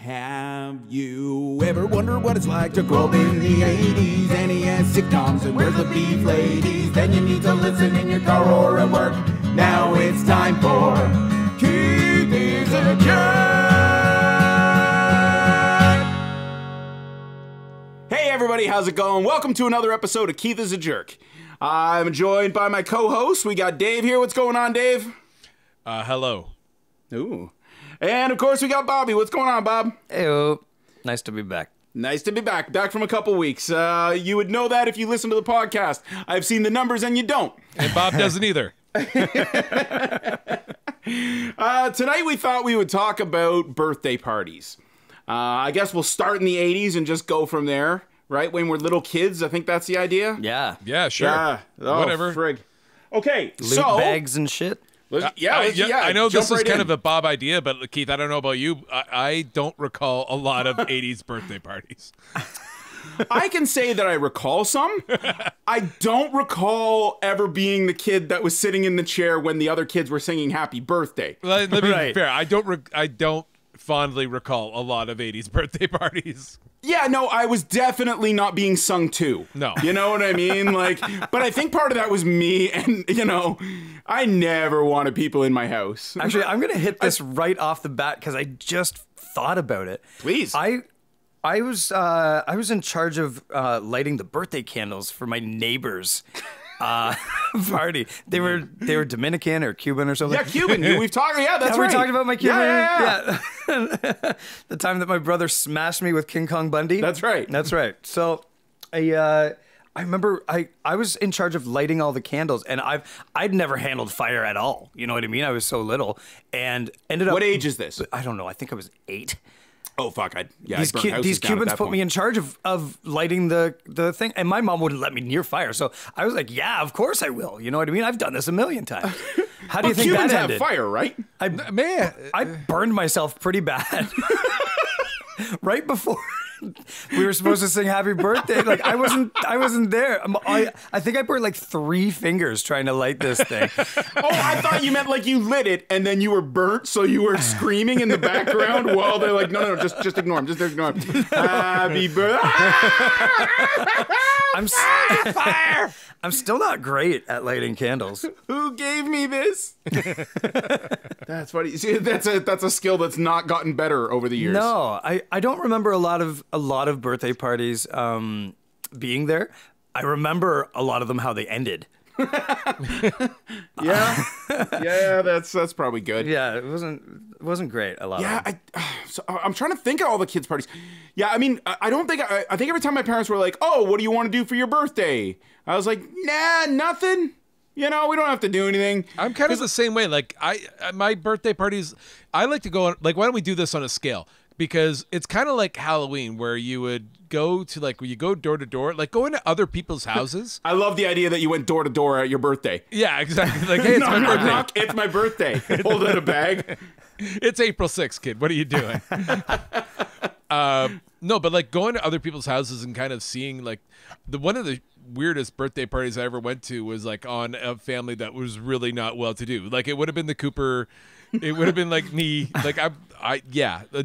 Have you ever wondered what it's like to grow up in the 80s? NES sitcoms and where's the beef ladies? Then you need to listen in your car or at work. Now it's time for Keith is a Jerk! Hey everybody, how's it going? Welcome to another episode of Keith is a Jerk. I'm joined by my co-host. We got Dave here. What's going on, Dave? Hello. Ooh. And, of course, we got Bobby. What's going on, Bob? Heyo. Nice to be back. Nice to be back. Back from a couple weeks. You would know that if you listen to the podcast. I've seen the numbers and you don't. And Bob doesn't either. Tonight we thought we would talk about birthday parties. I guess we'll start in the 80s and just go from there, right? When we're little kids, I think that's the idea. Yeah. Yeah, sure. Yeah. Oh, whatever. Frig. Okay, Loot bags and shit. I know this is kind in. of a Bob idea, but Keith, I don't know about you. I don't recall a lot of 80s birthday parties. I can say that I recall some. I don't recall ever being the kid that was sitting in the chair when the other kids were singing happy birthday. Let me be fair. I don't fondly recall a lot of 80s birthday parties. Yeah, no, I was definitely not being sung to. No. You know what I mean? But I think part of that was me, and, I never wanted people in my house. Actually, I'm going to hit this right off the bat because I just thought about it. Please. I was in charge of lighting the birthday candles for my neighbors' party. They were Dominican or Cuban or something. Yeah, Cuban. We've talked. Yeah, that's right. We talked about my Cuban. Yeah. The time that my brother smashed me with King Kong Bundy. That's right. That's right. So I remember I was in charge of lighting all the candles, and I'd never handled fire at all. You know what I mean? I was so little, and ended up. What age is this? I don't know. I think I was 8. Oh fuck! These Cubans put me in charge of lighting the thing, and my mom wouldn't let me near fire. So I was like, "Yeah, of course I will." You know what I mean? I've done this a million times. How do you think Cubans that ended? have fire, right? I burned myself pretty bad right before we were supposed to sing happy birthday. Like I wasn't there. I think I burned like 3 fingers trying to light this thing. Oh, I thought you meant like you lit it and then you were burnt, so you were screaming in the background while they're like, no, just ignore him, just ignore him. Happy birthday! Fire! I'm still not great at lighting candles. Who gave me this? That's funny. See, that's a skill that's not gotten better over the years. No, I don't remember a lot of birthday parties being there. I remember a lot of them how they ended. Yeah, that's probably good. Yeah, it wasn't great. A lot. Yeah, so I'm trying to think of all the kids' parties. Yeah, I mean, I don't think I think every time my parents were like, "Oh, what do you want to do for your birthday?" I was like, "Nah, nothing. We don't have to do anything." I'm kind of the same way. Like my birthday parties, I like to go on. Like, why don't we do this on a scale? Because it's kind of like Halloween, where you would go to where you go door to door, like go into other people's houses. I love the idea that you went door to door at your birthday. Yeah, exactly. Like, hey, it's my birthday. Knock, it's my birthday. Hold out a bag. It's April 6th, kid. What are you doing? No, but like going to other people's houses and kind of seeing like one of the weirdest birthday parties I ever went to was like on a family that was really not well to do. Like it would have been the Cooper. It would have been like me, like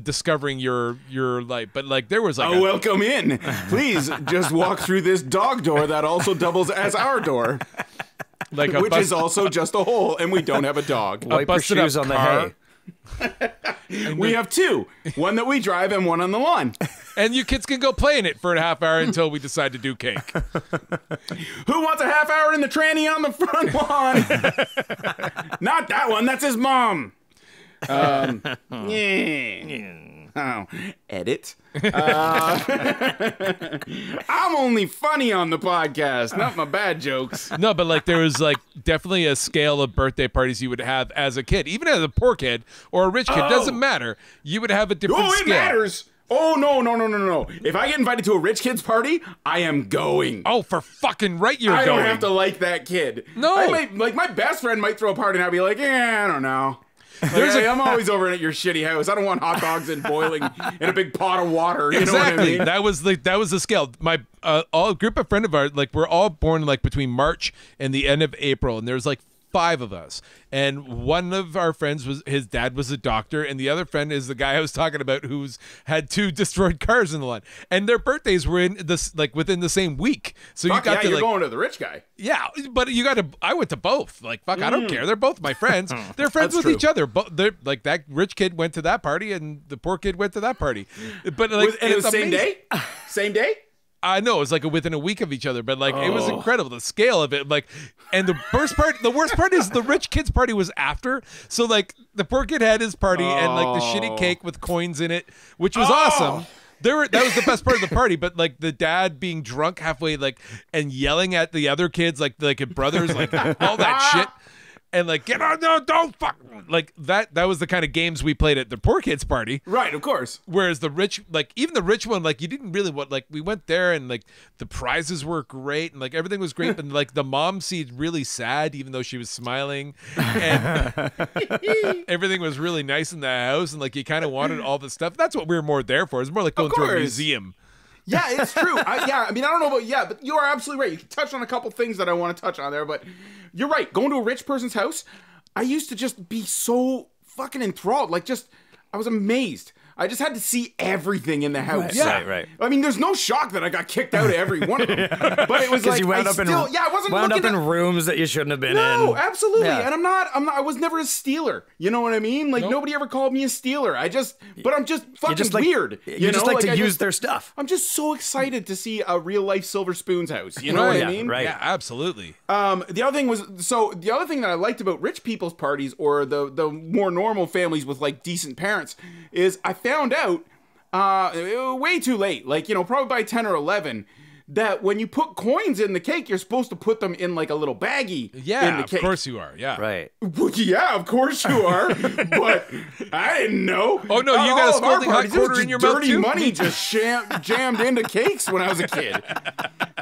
discovering your life. But like there was like, welcome in. Please just walk through this dog door that also doubles as our door, like which is also just a hole, and we don't have a dog. Wipe your shoes on the hay. We have 2, one that we drive and one on the lawn. And you kids can go play in it for a half hour until we decide to do cake. Who wants a half hour in the tranny on the front lawn? Not that one. That's his mom. Yeah. Oh, edit. I'm only funny on the podcast, not my bad jokes. No, but like there was like definitely a scale of birthday parties you would have as a kid, even as a poor kid or a rich kid. Doesn't matter. You would have a different scale. It matters. Oh, no. If I get invited to a rich kid's party, I am going. Oh, for fucking right you're going. I don't have to like that kid. No. Like my best friend might throw a party and I'll be like, I don't know. I'm always over at your shitty house. I don't want hot dogs and boiling in a big pot of water. You know what I mean? That was the scale. My all group of friends of ours, like we're all born like between March and the end of April, and there's like 5 of us, and one of our friends was his dad was a doctor, and the other friend is the guy I was talking about who's had 2 destroyed cars in the line, and their birthdays were in this like within the same week. So Fuck you got yeah, to you're like going to the rich guy. yeah, but you got to. I went to both. Like fuck, I don't care. They're both my friends. They're friends That's with each true. other. But they're like that rich kid went to that party, and the poor kid went to that party. But like And it was it's same amazing. day? Same day? I know it was like within a week of each other, but like it was incredible the scale of it. Like, and the worst part is the rich kid's party was after. So like the poor kid had his party and like the shitty cake with coins in it, which was awesome. That was the best part of the party, but like the dad being drunk halfway, like and yelling at the other kids, like brothers, like all that shit. And like, get on, no, don't fuck. Like that was the kind of games we played at the poor kids party. Right, of course. Whereas the rich, like even the rich one, like you didn't really want, like we went there and like the prizes were great and like everything was great. But like the mom seemed really sad, even though she was smiling, and everything was really nice in the house. And like you kind of wanted all the stuff. That's what we were more there for. It's more like going to a course. museum. Yeah, it's true. I mean, I don't know about but you are absolutely right. You touched on a couple things that I want to touch on there, but you're right. Going to a rich person's house, I used to just be so fucking enthralled. Like, I was amazed. I just had to see everything in the house. Right. I mean, there's no shock that I got kicked out of every one of them. But it was like, you wound up in I wasn't wound looking up in at, rooms that you shouldn't have been in. No, absolutely. Yeah. And I was never a stealer. You know what I mean? Like, nobody ever called me a stealer. But I'm just fucking just like, weird. You just know? like to I use their stuff. I'm just so excited to see a real life Silver Spoon's house. You know Right. what I mean? Right. Yeah, absolutely. The other thing the other thing that I liked about rich people's parties or the more normal families with like decent parents is I found out way too late, like, you know, probably by 10 or 11, that when you put coins in the cake, you're supposed to put them in like a little baggie in Yeah, the of cake. course you are. Yeah. Right. Well, yeah, of course you are, but I didn't know. Oh, no, you got a All of our scalding hot parties, there was quarter in just your mouth, dirty too? money just jammed into cakes when I was a kid.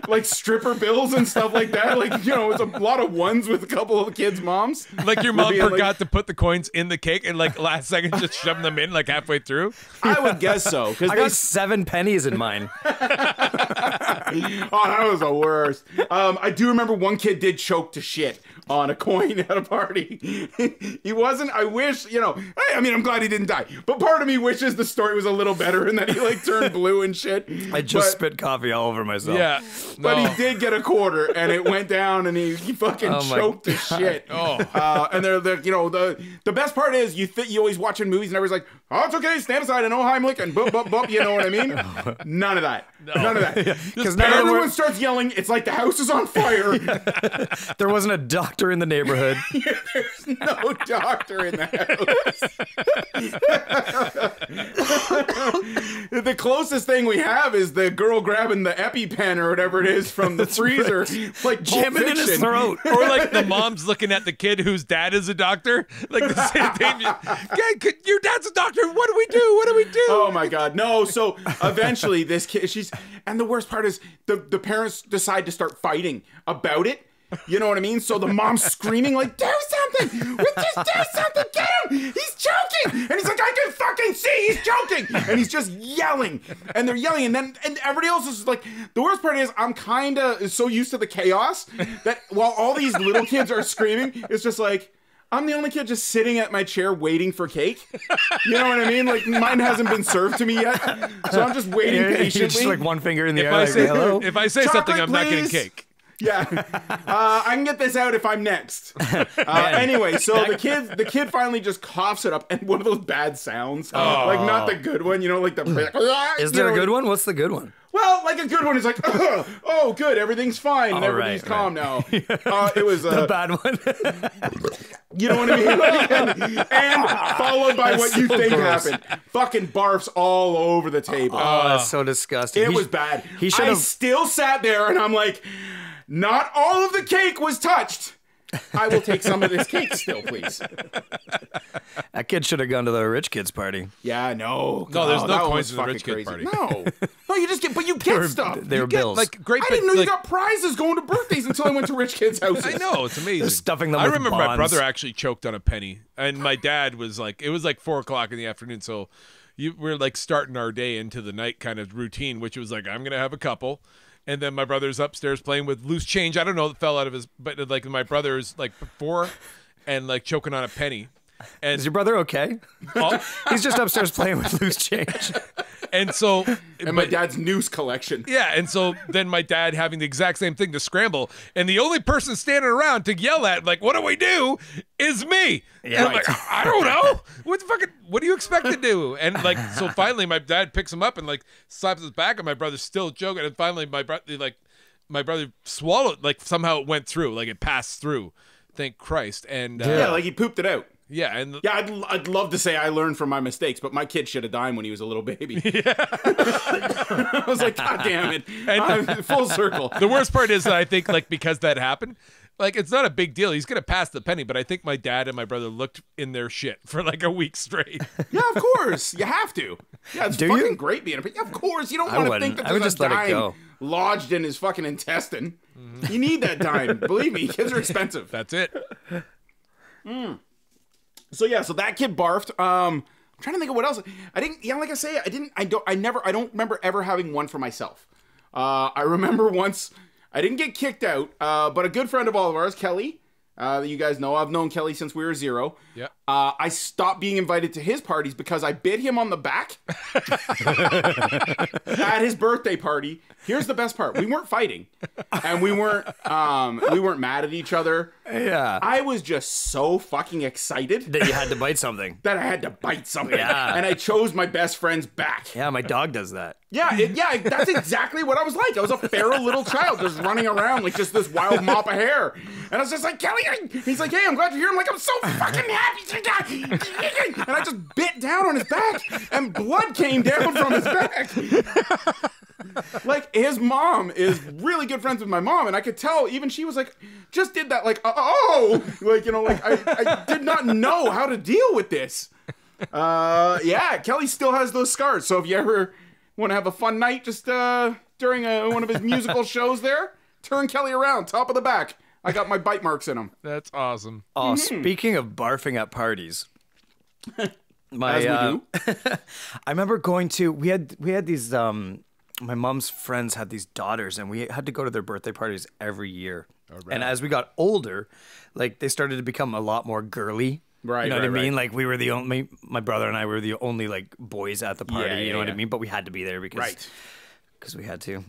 Like stripper bills and stuff like that. Like, you know, it's a lot of ones with a couple of the kids' moms. Like your mom Being like- forgot to put the coins in the cake and like last second just shoving them in like halfway through. I would guess so. Because I got 7 pennies in mine. Oh, that was the worst. I do remember one kid did choke to shit on a coin at a party. He wasn't, I wish, you know, I mean, I'm glad he didn't die, but part of me wishes the story was a little better and that he like turned blue and shit. I just spit coffee all over myself. Yeah. But No. he did get a quarter and it went down and he fucking Oh my choked to shit. Oh. And you know, the best part is you always watching movies and everybody's like, oh, it's okay, stand aside and oh, Heimlich and boop, boop, boop, you know what I mean? None of that. None of that. Because And everyone starts yelling, it's like the house is on fire. there wasn't a doctor in the neighborhood. There's no doctor in the house. The closest thing we have is the girl grabbing the EpiPen or whatever it is from the freezer, like Jam it in his throat. Or like the mom's looking at the kid whose dad is a doctor. Like the same thing. Your dad's a doctor. What do we do? What do we do? Oh my God, no. So eventually this kid, and the worst part is the parents decide to start fighting about it. You know what I mean? So the mom's screaming like, do something! We just do something! Get him! He's choking! And he's like, I can fucking see he's choking! And he's just yelling. And they're yelling. And everybody else is like, the worst part is I'm kind of so used to the chaos that while all these little kids are screaming, it's just like, I'm the only kid just sitting at my chair waiting for cake. You know what I mean? Like, mine hasn't been served to me yet. So I'm just waiting You're patiently. just like one finger in the If air. I Like, say hello. if I say Chocolate, something, I'm not getting please. cake. Yeah, I can get this out if I'm next. Anyway, so the kid finally just coughs it up, and one of those bad sounds, like not the good one, you know, like the. Is there a good one? What's the good one? Well, like a good one is like, oh, good, everything's fine, and Oh, everything's right, calm now. It was The bad one. you know what I mean? and followed by what you so think gross. happened. Fucking barfs all over the table. Oh, that's so disgusting. It was bad. He should I have. still sat there and I'm like, not all of the cake was touched. I will take some of this cake still, please. That kid should have gone to the rich kid's party. Yeah, no. No, there's no that one coins was in the rich fucking kid party. No. No, you just get, but you get stuff. They were Get, bills. like great. I didn't know you like, got prizes going to birthdays until I went to rich kids' houses. I know, it's amazing. stuffing them I with remember my bonds. brother actually choked on a penny, and my dad was like, it was like 4:00 in the afternoon, so we're like starting our day into the night kind of routine, which was like, I'm gonna have a couple, And then my brother's upstairs playing with loose change. I don't know, it fell out of his, but like my brother's like 4 and like choking on a penny. And Is your brother okay? He's just upstairs playing with loose change. And so, And my dad's noose collection. yeah, and so then my dad having the exact same thing to scramble, and the only person standing around to yell at, like, what do we do, is me. Yeah. And I'm like, I don't know. What do you expect to do? And like, so finally my dad picks him up and like slaps his back, and my brother's still joking. And finally my brother swallowed, like somehow it went through, like it passed through. Thank Christ. And Yeah, like he pooped it out. yeah, and Yeah, I'd love to say I learned from my mistakes, but my kid should have died when he was a little baby. I was like, God damn it. I'm full circle. the worst part is that I think like because that happened, like it's not a big deal. He's gonna pass the penny, but I think my dad and my brother looked in their shit for like a week straight. Yeah, of course. You have to. Yeah, it's Do fucking you? great being a yeah, of course. You don't I want to wouldn't. think that I would there's just a let it dime go. lodged in his fucking intestine. You need that dime. Believe me, kids are expensive. That's it. So yeah, so that kid barfed. I'm trying to think of what else. I didn't. Yeah, like I say, I don't remember ever having one for myself. I remember once I didn't get kicked out, but a good friend of all of ours, Kelly, that you guys know, I've known Kelly since we were 0. Yeah. I stopped being invited to his parties because I bit him on the back at his birthday party. Here's the best part: we weren't fighting, and we weren't mad at each other. Yeah. I was just so fucking excited That you had to bite something. that I had to bite something. Yeah. And I chose my best friend's back. Yeah, my dog does that. Yeah, that's exactly what I was like. I was a feral little child just running around like just this wild mop of hair. And I was just like, Kelly, he's like, hey, I'm glad you're here. I'm like, I'm so fucking happy. And I just bit down on his back and blood came down from his back. Like, his mom is really good friends with my mom, and I could tell even she was like, just did that, like, like, you know, like, I did not know how to deal with this. Yeah, Kelly still has those scars, so if you ever want to have a fun night just during one of his musical shows there, turn Kelly around, top of the back. I got my bite marks in him. That's awesome. Oh, speaking of barfing at parties. My, As we do. I remember going to, we had these, my mom's friends had these daughters, and we had to go to their birthday parties every year. And as we got older, like they started to become a lot more girly. Right, You know what I right, mean? right. Like we were the only, my brother and I were the only like boys at the party. Yeah, you know what I yeah. mean? But we had to be there because Right. we had to.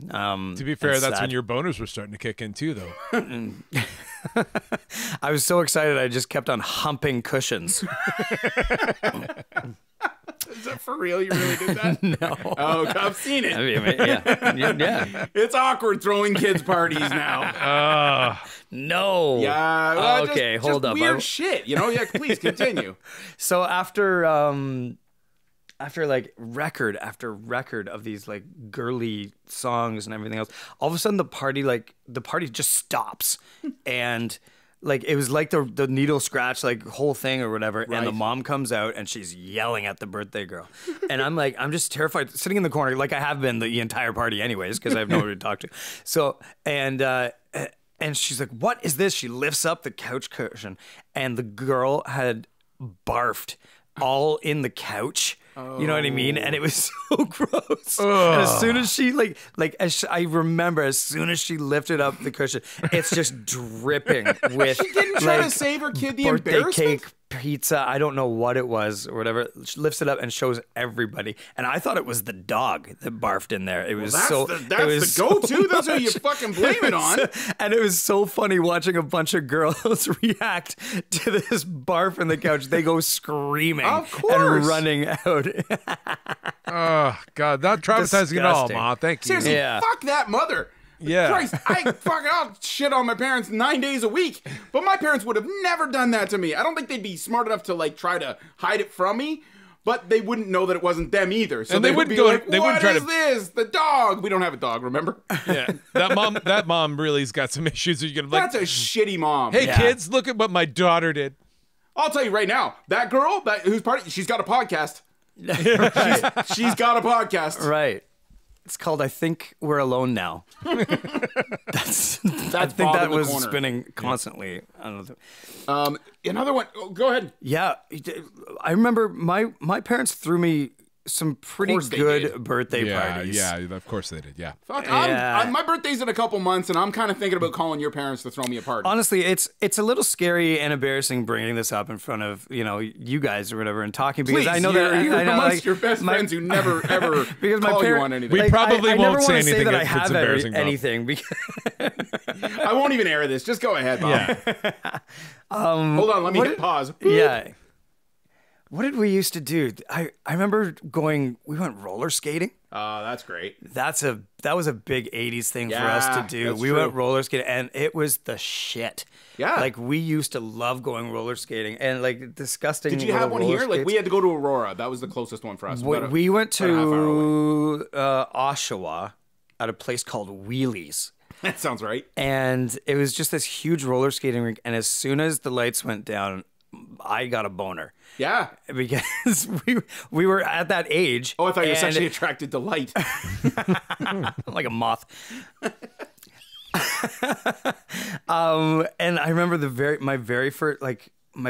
To be fair, that's when your boners were starting to kick in too, though. I was so excited, I just kept on humping cushions. Is that for real? You really did that? No. Oh, I've seen it. I mean, yeah. It's awkward throwing kids parties now. No. Yeah. Well, Okay, just hold up. Weird shit. You know. Yeah. Please continue. So after like record after record of these like girly songs and everything else, all of a sudden the party just stops, and like it was like the needle scratch like whole thing or whatever, and the Right. mom comes out and she's yelling at the birthday girl, and I'm just terrified sitting in the corner like I have been the entire party anyways because I have nobody to talk to. So and she's like, "What is this?" She lifts up the couch cushion, and the girl had barfed all in the couch. You know what I mean? And it was so gross. And as soon as she I remember as soon as she lifted up the cushion, it's just dripping with. She didn't try to save her kid the birthday embarrassment? cake, pizza. I don't know what it was or whatever. She lifts it up and shows everybody. And I thought it was the dog that barfed in there. It was That's so. the go-to. That's who you fucking blame it on. And it was so funny watching a bunch of girls react to this barf in the couch. They go screaming Of course. and running out. Oh God, not traumatizing at all, Disgusting. Ma. Thank you. Seriously, Yeah. fuck that mother. Yeah. Christ, I'll shit on my parents 9 days a week, but my parents would have never done that to me. I don't think they'd be smart enough to like try to hide it from me, but they wouldn't know that it wasn't them either. So And they would wouldn't be go- like, they "What wouldn't try is to- this? The dog? We don't have a dog, remember? Yeah, that mom really's got some issues. You're gonna be like, That's a shitty mom. hey Yeah. kids, look at what my daughter did. I'll tell you right now, that girl who's party, she's got a podcast. She's got a podcast. Right. It's called I Think We're Alone Now. I think Bob that in the was corner. spinning constantly. I don't know. Another one. Oh, go ahead. Yeah, I remember my parents threw me some pretty course they good did. birthday parties. Yeah, of course they did. Yeah. Fuck, Yeah. my birthday's in a couple months, and I'm kind of thinking about calling your parents to throw me a party. Honestly, it's a little scary and embarrassing bringing this up in front of you guys or whatever and talking because Please, I know you're I know, amongst like, your best friends who never ever because my call you parent- on anything. We probably I won't never say wanna anything that I if it's have embarrassing, Bob. anything because I won't even air this. Just go ahead, Bob. Yeah. Hold on, let me hit pause. yeah. What did we used to do? I remember we went roller skating. That's great. That was a big 80s thing for us Yeah, to do. that's We true. went roller skating and it was the shit. Yeah. Like we used to love going roller skating and like disgusting. Did you have little one roller here? Like we skates. had to go to Aurora. That was the closest one for us. We went about a half hour away. to Oshawa at a place called Wheelies. That sounds right. And it was just this huge roller skating rink. And as soon as the lights went down, I got a boner Yeah. because we were at that age. Oh, I thought you were and- sexually attracted to light. like a moth. And I remember my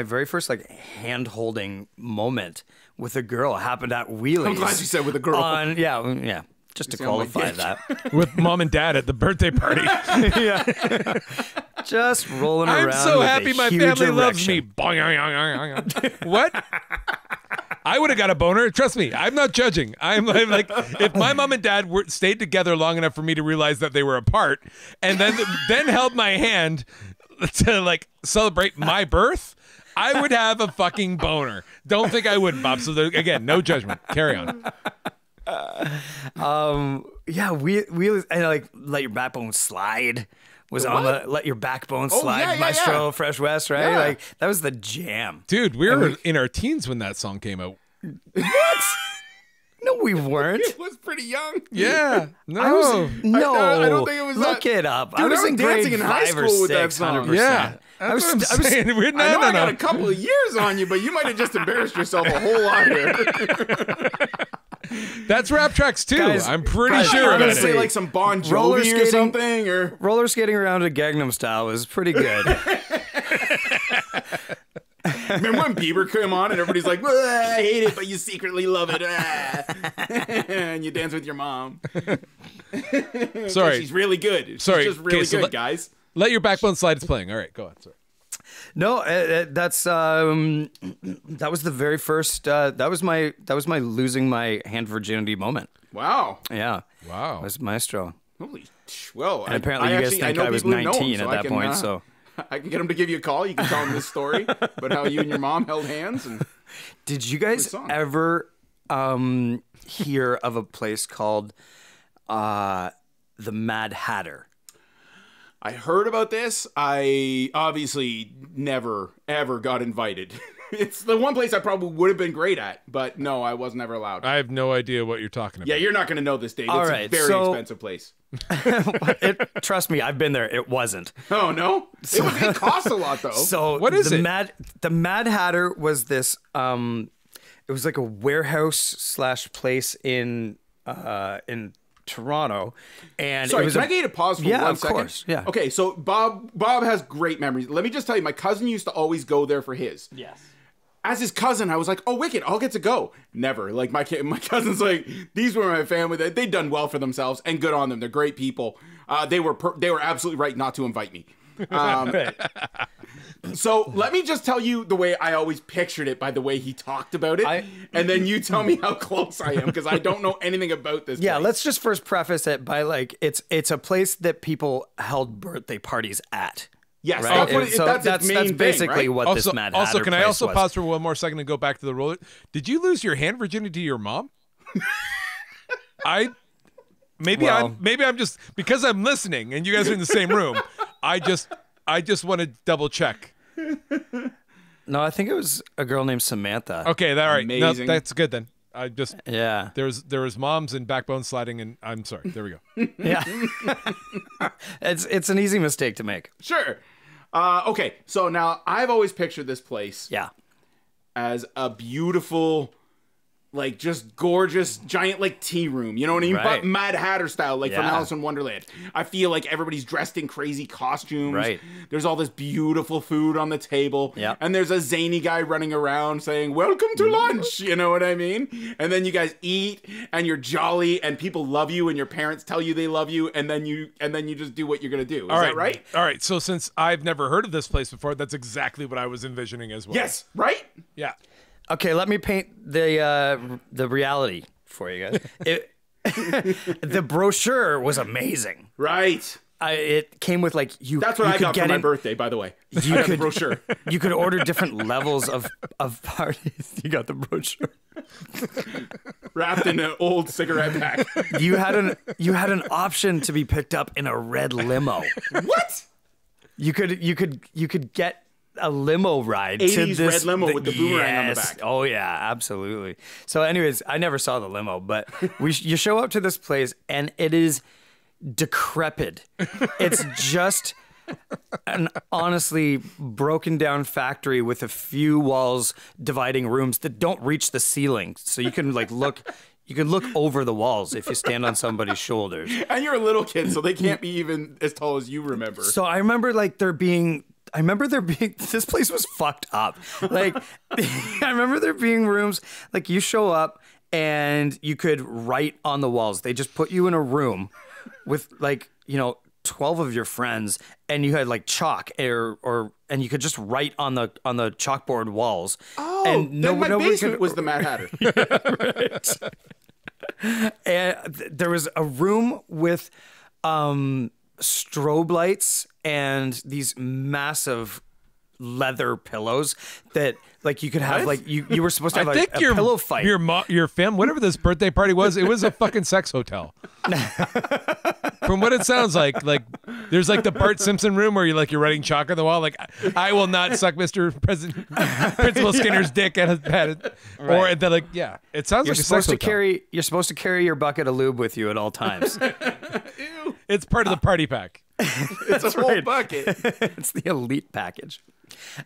very first hand holding moment with a girl happened at Wheelies. I'm glad you said with a girl. Yeah. Just to sound like qualify dick. that. With mom and dad at the birthday party. Just rolling I'm around. so with happy a my huge family loves me. erection. What? I would have got a boner. Trust me, I'm not judging. I'm like, if my mom and dad stayed together long enough for me to realize that they were apart, and then held my hand to like celebrate my birth, I would have a fucking boner. Don't think I wouldn't, Bob. So again, no judgment. Carry on. We and like let your backbone slide was on the let your backbone slide yeah, Maestro yeah. Fresh West, right? Yeah. Like that was the jam. Dude, we were in our teens when that song came out. What? No, we weren't. It was pretty young. Yeah. No. No, I don't think it was Look that- it up. Dude, I was in grade dancing in high 5 or school with 6, that song. 100%. Yeah. I was, That's what I'm saying. We're, I know I got a no. couple of years on you, but you might have just embarrassed yourself a whole lot here. That's rap tracks too. Guys- I'm pretty guys, sure about honestly, it. Say like some Bon Roller Jovi or skating- something, or roller skating around a Gangnam Style was pretty good. remember when Bieber came on and everybody's like, "I hate it, but you secretly love it," and you dance with your mom. Sorry. She's really good. She's Sorry. just really Okay, so good, let- guys. Let your backbone slide. It's playing. All right, go on. Sorry. No, that's that was the very first. That was my losing my hand virginity moment. Wow. Yeah, Wow. it was Maestro. Holy. Well, And apparently you guys think know I was people who know him, 19 so at I that can, point. So I can get him to give you a call. You can tell him this story about how you and your mom held hands. And did you guys song. ever hear of a place called the Mad Hatter? I heard about this. I obviously never, ever got invited. It's the one place I probably would have been great at, but no, I was never allowed. I have no idea what you're talking about. Yeah, you're not going to know this, Dave. All It's right, a very so- expensive place. Trust me, I've been there. It wasn't. Oh, no? It costs a lot, though. So What is the it? The Mad Hatter was this. It was like a warehouse slash place in Toronto, and Sorry, it was can I get you to pause for Yeah, 1 of second? course, yeah. Okay, so Bob has great memories. Let me just tell you, my cousin used to always go there for his. Yes. As his cousin, I was like, "Oh, wicked! I'll get to go." Never. Like my cousin's like, these were my family. They'd done well for themselves, and good on them. They're great people. They were absolutely right not to invite me. So let me just tell you the way I always pictured it by the way he talked about it, and then you tell me how close I am because I don't know anything about this. Yeah, place. let's just first preface it by like it's a place that people held birthday parties at. Yes, Right? that's, what And it, so that's, its main that's thing, basically right? what this Mad Hatter can I place also was. pause for one more second and go back to the roller? Did you lose your hand virginity to your mom? Maybe I'm just because I'm listening and you guys are in the same room. I just want to double check. No, I think it was a girl named Samantha. Okay, all right. No, Amazing. that's good then. I just Yeah. there was moms and backbone sliding, and I'm sorry. There we go. Yeah. It's an easy mistake to make. Sure. Okay, so now I've always pictured this place Yeah. as a beautiful like just gorgeous, giant like tea room. You know what I mean? Right. But Mad Hatter style, like from Yeah. Alice in Wonderland. I feel like everybody's dressed in crazy costumes. Right. There's all this beautiful food on the table. Yep. And there's a zany guy running around saying, "Welcome to lunch." You know what I mean? And then you guys eat and you're jolly and people love you and your parents tell you they love you and then you just do what you're gonna do. Is that right? All right. So since I've never heard of this place before, that's exactly what I was envisioning as well. Yes, right? Yeah. Okay, let me paint the reality for you guys. The brochure was amazing. Right. It came with like That's what I got for my birthday, by the way. You I got could the brochure. You could order different levels of parties. You got the brochure. Wrapped in an old cigarette pack. You had an option to be picked up in a red limo. What? You could get a limo ride 80s to this red limo with the boomerang on the Yes. back. Oh yeah, absolutely. So anyways, I never saw the limo, but you show up to this place and it is decrepit. It's just an honestly broken down factory with a few walls dividing rooms that don't reach the ceiling. So you can look over the walls if you stand on somebody's shoulders. And you're a little kid, so they can't be even as tall as you remember. So I remember there being this place was fucked up. Like I remember there being rooms like you show up and you could write on the walls. They just put you in a room with 12 of your friends and you had like chalk and you could just write on the chalkboard walls. Oh, and then my basement was the Mad Hatter. And there was a room with strobe lights and these massive leather pillows that like you could have What? you were supposed to have I like think a pillow fight. Your fam, whatever this birthday party was, it was a fucking sex hotel. From what it sounds like there's like the Bart Simpson room where you're writing chalk on the wall. Like, I will not suck Mr. Principal Skinner's dick at it. Or and then it sounds You're like a sex supposed to hotel. you're supposed to carry your bucket of lube with you at all times. It's part of the party pack. It's a whole bucket. It's the elite package.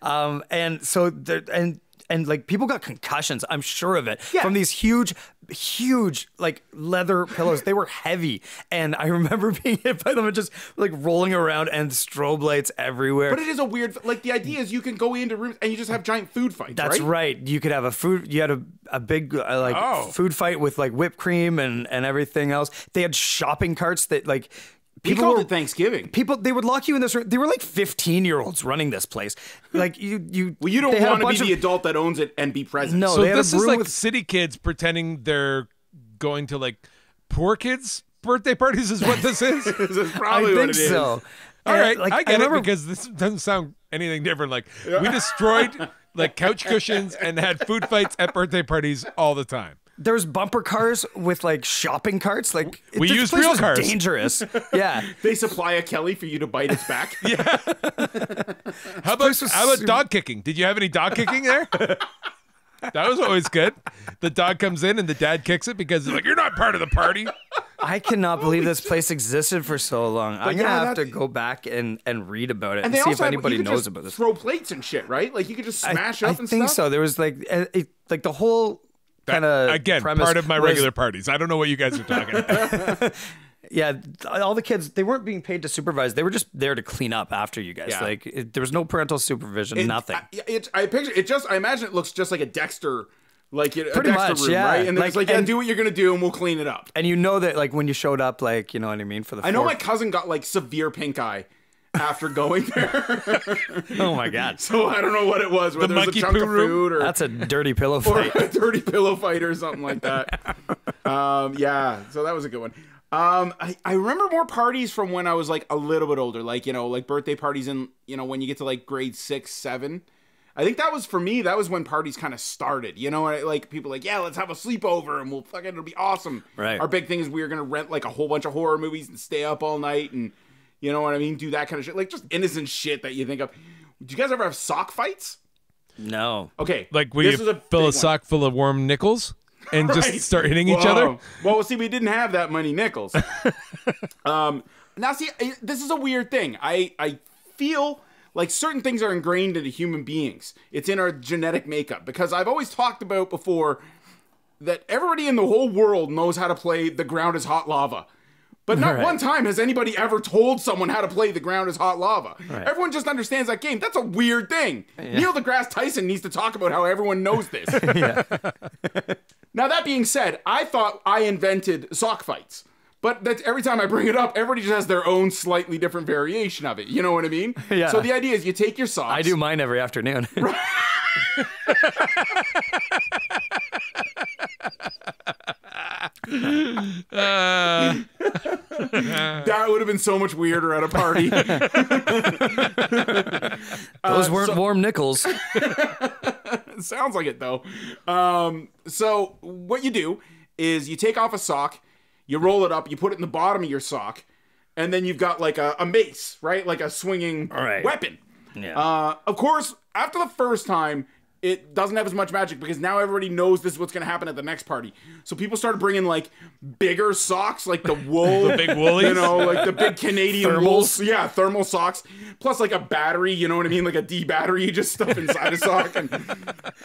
And so and like people got concussions, I'm sure of it, from these huge like leather pillows. They were heavy, and I remember being hit by them and just like rolling around and strobe lights everywhere. But it is a weird, like the idea is you can go into rooms and you just have giant food fights. That's right. You could have you had a big food fight with like whipped cream and everything else. They had shopping carts that like. We called it Thanksgiving. They would lock you in this room. They were like 15-year-olds running this place. Like you. Well, you don't want to be the adult that owns it and be present. No, So they had this a is room like with city kids pretending they're going to like poor kids' birthday parties is what this is? This is I probably what think it is. so. All right, Like, I get remember- it because this doesn't sound anything different. Like we destroyed like couch cushions and had food fights at birthday parties all the time. There's bumper cars with like shopping carts. Like We this used place real was cars. Dangerous. Yeah. They supply a Kelly for you to bite its back. How place was about super- dog kicking? Did you have any dog kicking there? That was always good. The dog comes in and the dad kicks it because it's like, you're not part of the party. I cannot believe this place existed for so long. I'm gonna yeah, have to that- go back and read about it And and they see also if had- anybody you could knows just about this. throw plates and shit, right? Like you could just smash I up and think stuff. so. There was like like the whole kind of Again, part of my regular parties. I don't know what you guys are talking about. Yeah, all the kids, they weren't being paid to supervise. They were just there to clean up after you guys. Yeah. Like there was no parental supervision, nothing. I imagine it looks just like a Dexter, like a Pretty Dexter much, room, yeah. right? And Like, it's like, and- do what you're gonna do, and we'll clean it up. And you know that like when you showed up, like, you know what I mean? For the I know my fourth- cousin got like severe pink eye after going there, Oh my God. so I don't know what it was. Whether it was a monkey chunk poo of room? food or That's a dirty pillow or fight. a dirty pillow fight or something like that. Yeah, so that was a good one. I remember more parties from when I was like a little bit older, like, you know, like birthday parties in, you know, when you get to like grade 6, 7. I think that was for me, that was when parties kind of started, you know, like people like, yeah, let's have a sleepover and it'll be awesome. Right. Our big thing is we were going to rent like a whole bunch of horror movies and stay up all night and, you know what I mean? Do that kind of shit. Like just innocent shit that you think of. Do you guys ever have sock fights? No. Okay. Like where this you is a fill big a one. sock full of warm nickels and Right. just start hitting each Whoa. other? Well, see, we didn't have that many nickels. Now, see, this is a weird thing. I feel like certain things are ingrained into human beings. It's in our genetic makeup because I've always talked about before that everybody in the whole world knows how to play The Ground is Hot Lava. But not one time has anybody ever told someone how to play The Ground is Hot Lava. Right. Everyone just understands that game. That's a weird thing. Neil deGrasse Tyson needs to talk about how everyone knows this. Now, that being said, I thought I invented sock fights. But that's, every time I bring it up, everybody just has their own slightly different variation of it. You know what I mean? Yeah. So the idea is you take your socks. I do mine every afternoon. That would have been so much weirder at a party. Those weren't warm nickels. Sounds like it, though. So what you do is you take off a sock, you roll it up, you put it in the bottom of your sock, and then you've got like a mace, right? Like a swinging weapon. Yeah. Of course, after the first time, it doesn't have as much magic because now everybody knows this is what's going to happen at the next party. So people started bringing like bigger socks, like the wool. The big woolies? You know, like the big Canadian Thermals? wools. Yeah, thermal socks. Plus like a battery, you know what I mean? Like a D battery you just stuff inside a sock. And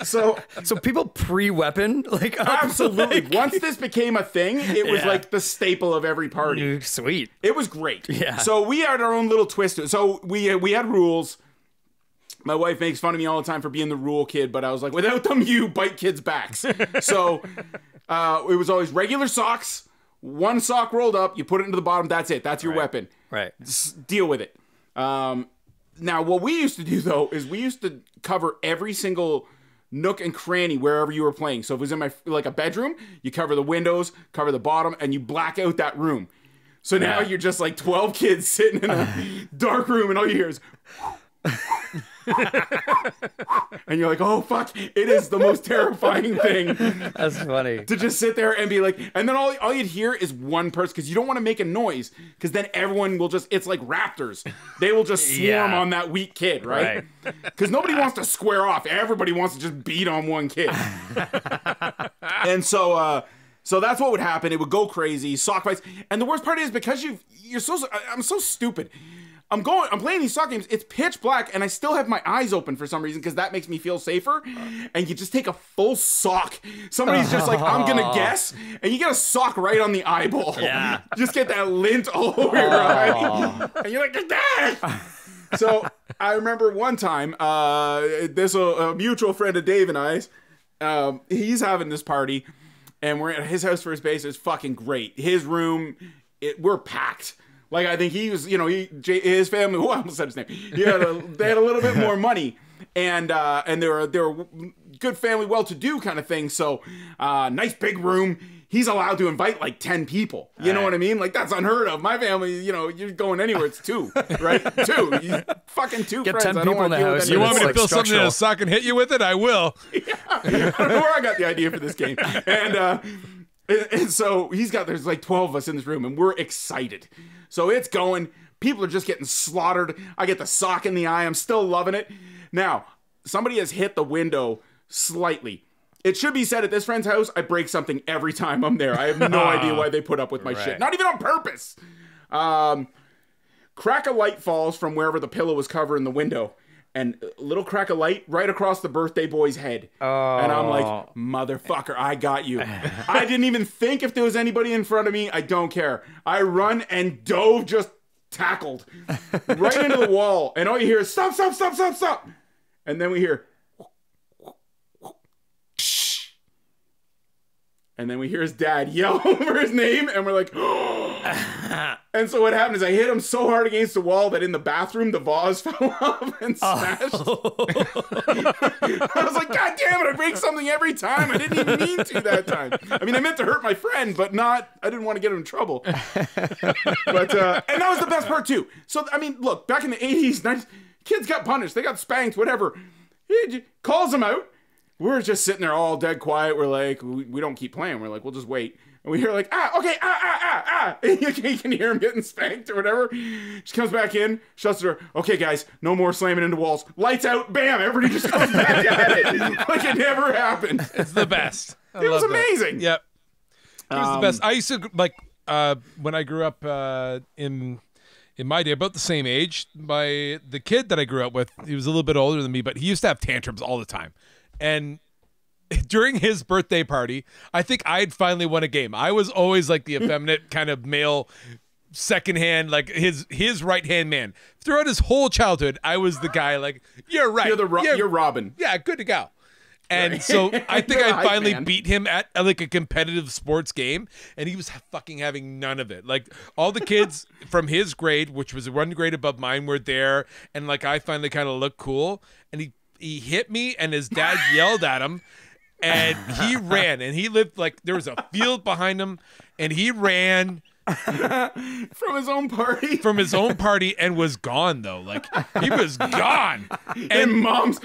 so people pre-weapon? Like, absolutely. Once this became a thing, it was like the staple of every party. Sweet. It was great. Yeah. So we had our own little twist to it. So we had rules. My wife makes fun of me all the time for being the rule kid, but I was like, without them, you bite kids' backs. So it was always regular socks, one sock rolled up, you put it into the bottom, that's it. That's your weapon. Right. Just deal with it. Now, what we used to do, though, is we used to cover every single nook and cranny wherever you were playing. So if it was in like a bedroom, you cover the windows, cover the bottom, and you black out that room. So now you're just like 12 kids sitting in a dark room, and all you hear is... and you're like, oh fuck, it is the most terrifying thing. That's funny. To just sit there and be like, and then all you'd hear is one person, because you don't want to make a noise, because then everyone will just, it's like raptors, they will just swarm on that weak kid, right? Because nobody wants to square off, everybody wants to just beat on one kid. And so that's what would happen. It would go crazy, sock fights, and the worst part is because I'm so stupid. I'm playing these sock games, it's pitch black, and I still have my eyes open for some reason, because that makes me feel safer, and you just take a full sock. Somebody's just like, I'm gonna guess, and you get a sock right on the eyeball. Yeah. Just get that lint all over your eye. And you're like, Dad! So, I remember one time, this a mutual friend of Dave and I's, he's having this party, and we're at his house for his base. It's fucking great. His room, we're packed. Like, I think he was, his family, I almost said his name. They had a little bit more money, and they were good family, well-to-do kind of thing. So, nice big room. He's allowed to invite like 10 people. You know what I mean? Like, that's unheard of. My family, you're going anywhere, it's 2, right? 2. Fucking 2 Get friends. 10 I don't people in want the to deal with house. any You of want me this. to build something in a sock and hit you with it? I will. I don't know where I got the idea for this game. And so there's like 12 of us in this room, and we're excited. So it's going. People are just getting slaughtered. I get the sock in the eye. I'm still loving it. Now, somebody has hit the window slightly. It should be said, at this friend's house, I break something every time I'm there. I have no idea why they put up with my shit. Not even on purpose. Crack of light falls from wherever the pillow was covering the window. And a little crack of light right across the birthday boy's head. And I'm like, motherfucker, I got you. I didn't even think if there was anybody in front of me. I don't care. I run and dove, just tackled right into the wall. And all you hear is, stop, stop, stop, stop, stop. And then we hear, and then we hear his dad yell over his name. And we're like, and so what happened is I hit him so hard against the wall that in the bathroom, the vase fell off and smashed. I was like, God damn it, I break something every time. I didn't even mean to that time. I mean, I meant to hurt my friend, but I didn't want to get him in trouble. But, and that was the best part too. So, I mean, look, back in the 80s, kids got punished. They got spanked, whatever. He calls them out. We're just sitting there all dead quiet. We're like, we don't keep playing. We're like, we'll just wait. And we hear like, okay, And you can hear him getting spanked or whatever. She comes back in, shuts the door. Okay, guys, no more slamming into walls. Lights out, bam, everybody just goes back at it. Like it never happened. It's the best. It was amazing. Yep. It was the best. I used to, like, when I grew up in my day, about the same age, the kid that I grew up with, he was a little bit older than me, but he used to have tantrums all the time. And during his birthday party, I think I had finally won a game. I was always like the effeminate kind of male secondhand, like his right-hand man. Throughout his whole childhood, I was the guy like, you're right. You're Robin. Yeah, good to go. And so I think You're a I hype finally man. beat him at like a competitive sports game, and he was fucking having none of it. Like all the kids from his grade, which was one grade above mine, were there, and like I finally kind of looked cool, and he hit me, and his dad yelled at him, and he ran, and he lived like there was a field behind him, and he ran From his own party. And was gone though. Like he was gone. And mom's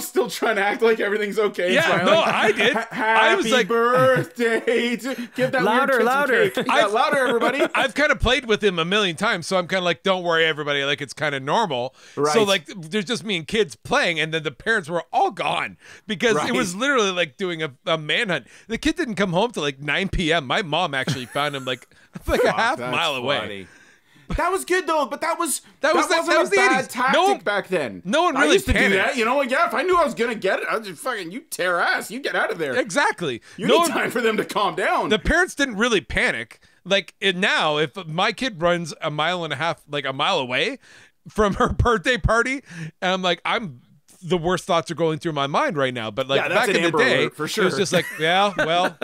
still trying to act like everything's okay. Yeah, smiling. no, I did. Happy I was like, birthday. Give that Louder, weird louder. cake. Yeah, louder, everybody. I've kind of played with him a million times, so I'm kind of like, don't worry, everybody. Like it's kind of normal. Right. So like, there's just me and kids playing, and then the parents were all gone because it was literally like doing a manhunt. The kid didn't come home till like 9 p.m. My mom actually found him like a half That's mile away. funny. That was good though, but that wasn't the a bad 80s. tactic back then. no one I really used to do panicked. that. You know, like yeah, if I knew I was gonna get it, I'd just fucking you tear ass, you get out of there. Exactly. You no need one, time for them to calm down. the parents didn't really panic. Like now, if my kid runs a mile and a half, like a mile away from her birthday party, and I'm the worst thoughts are going through my mind right now. But like Yeah, that's back an in the Amber day, Alert, for it was sure. just like, yeah, well,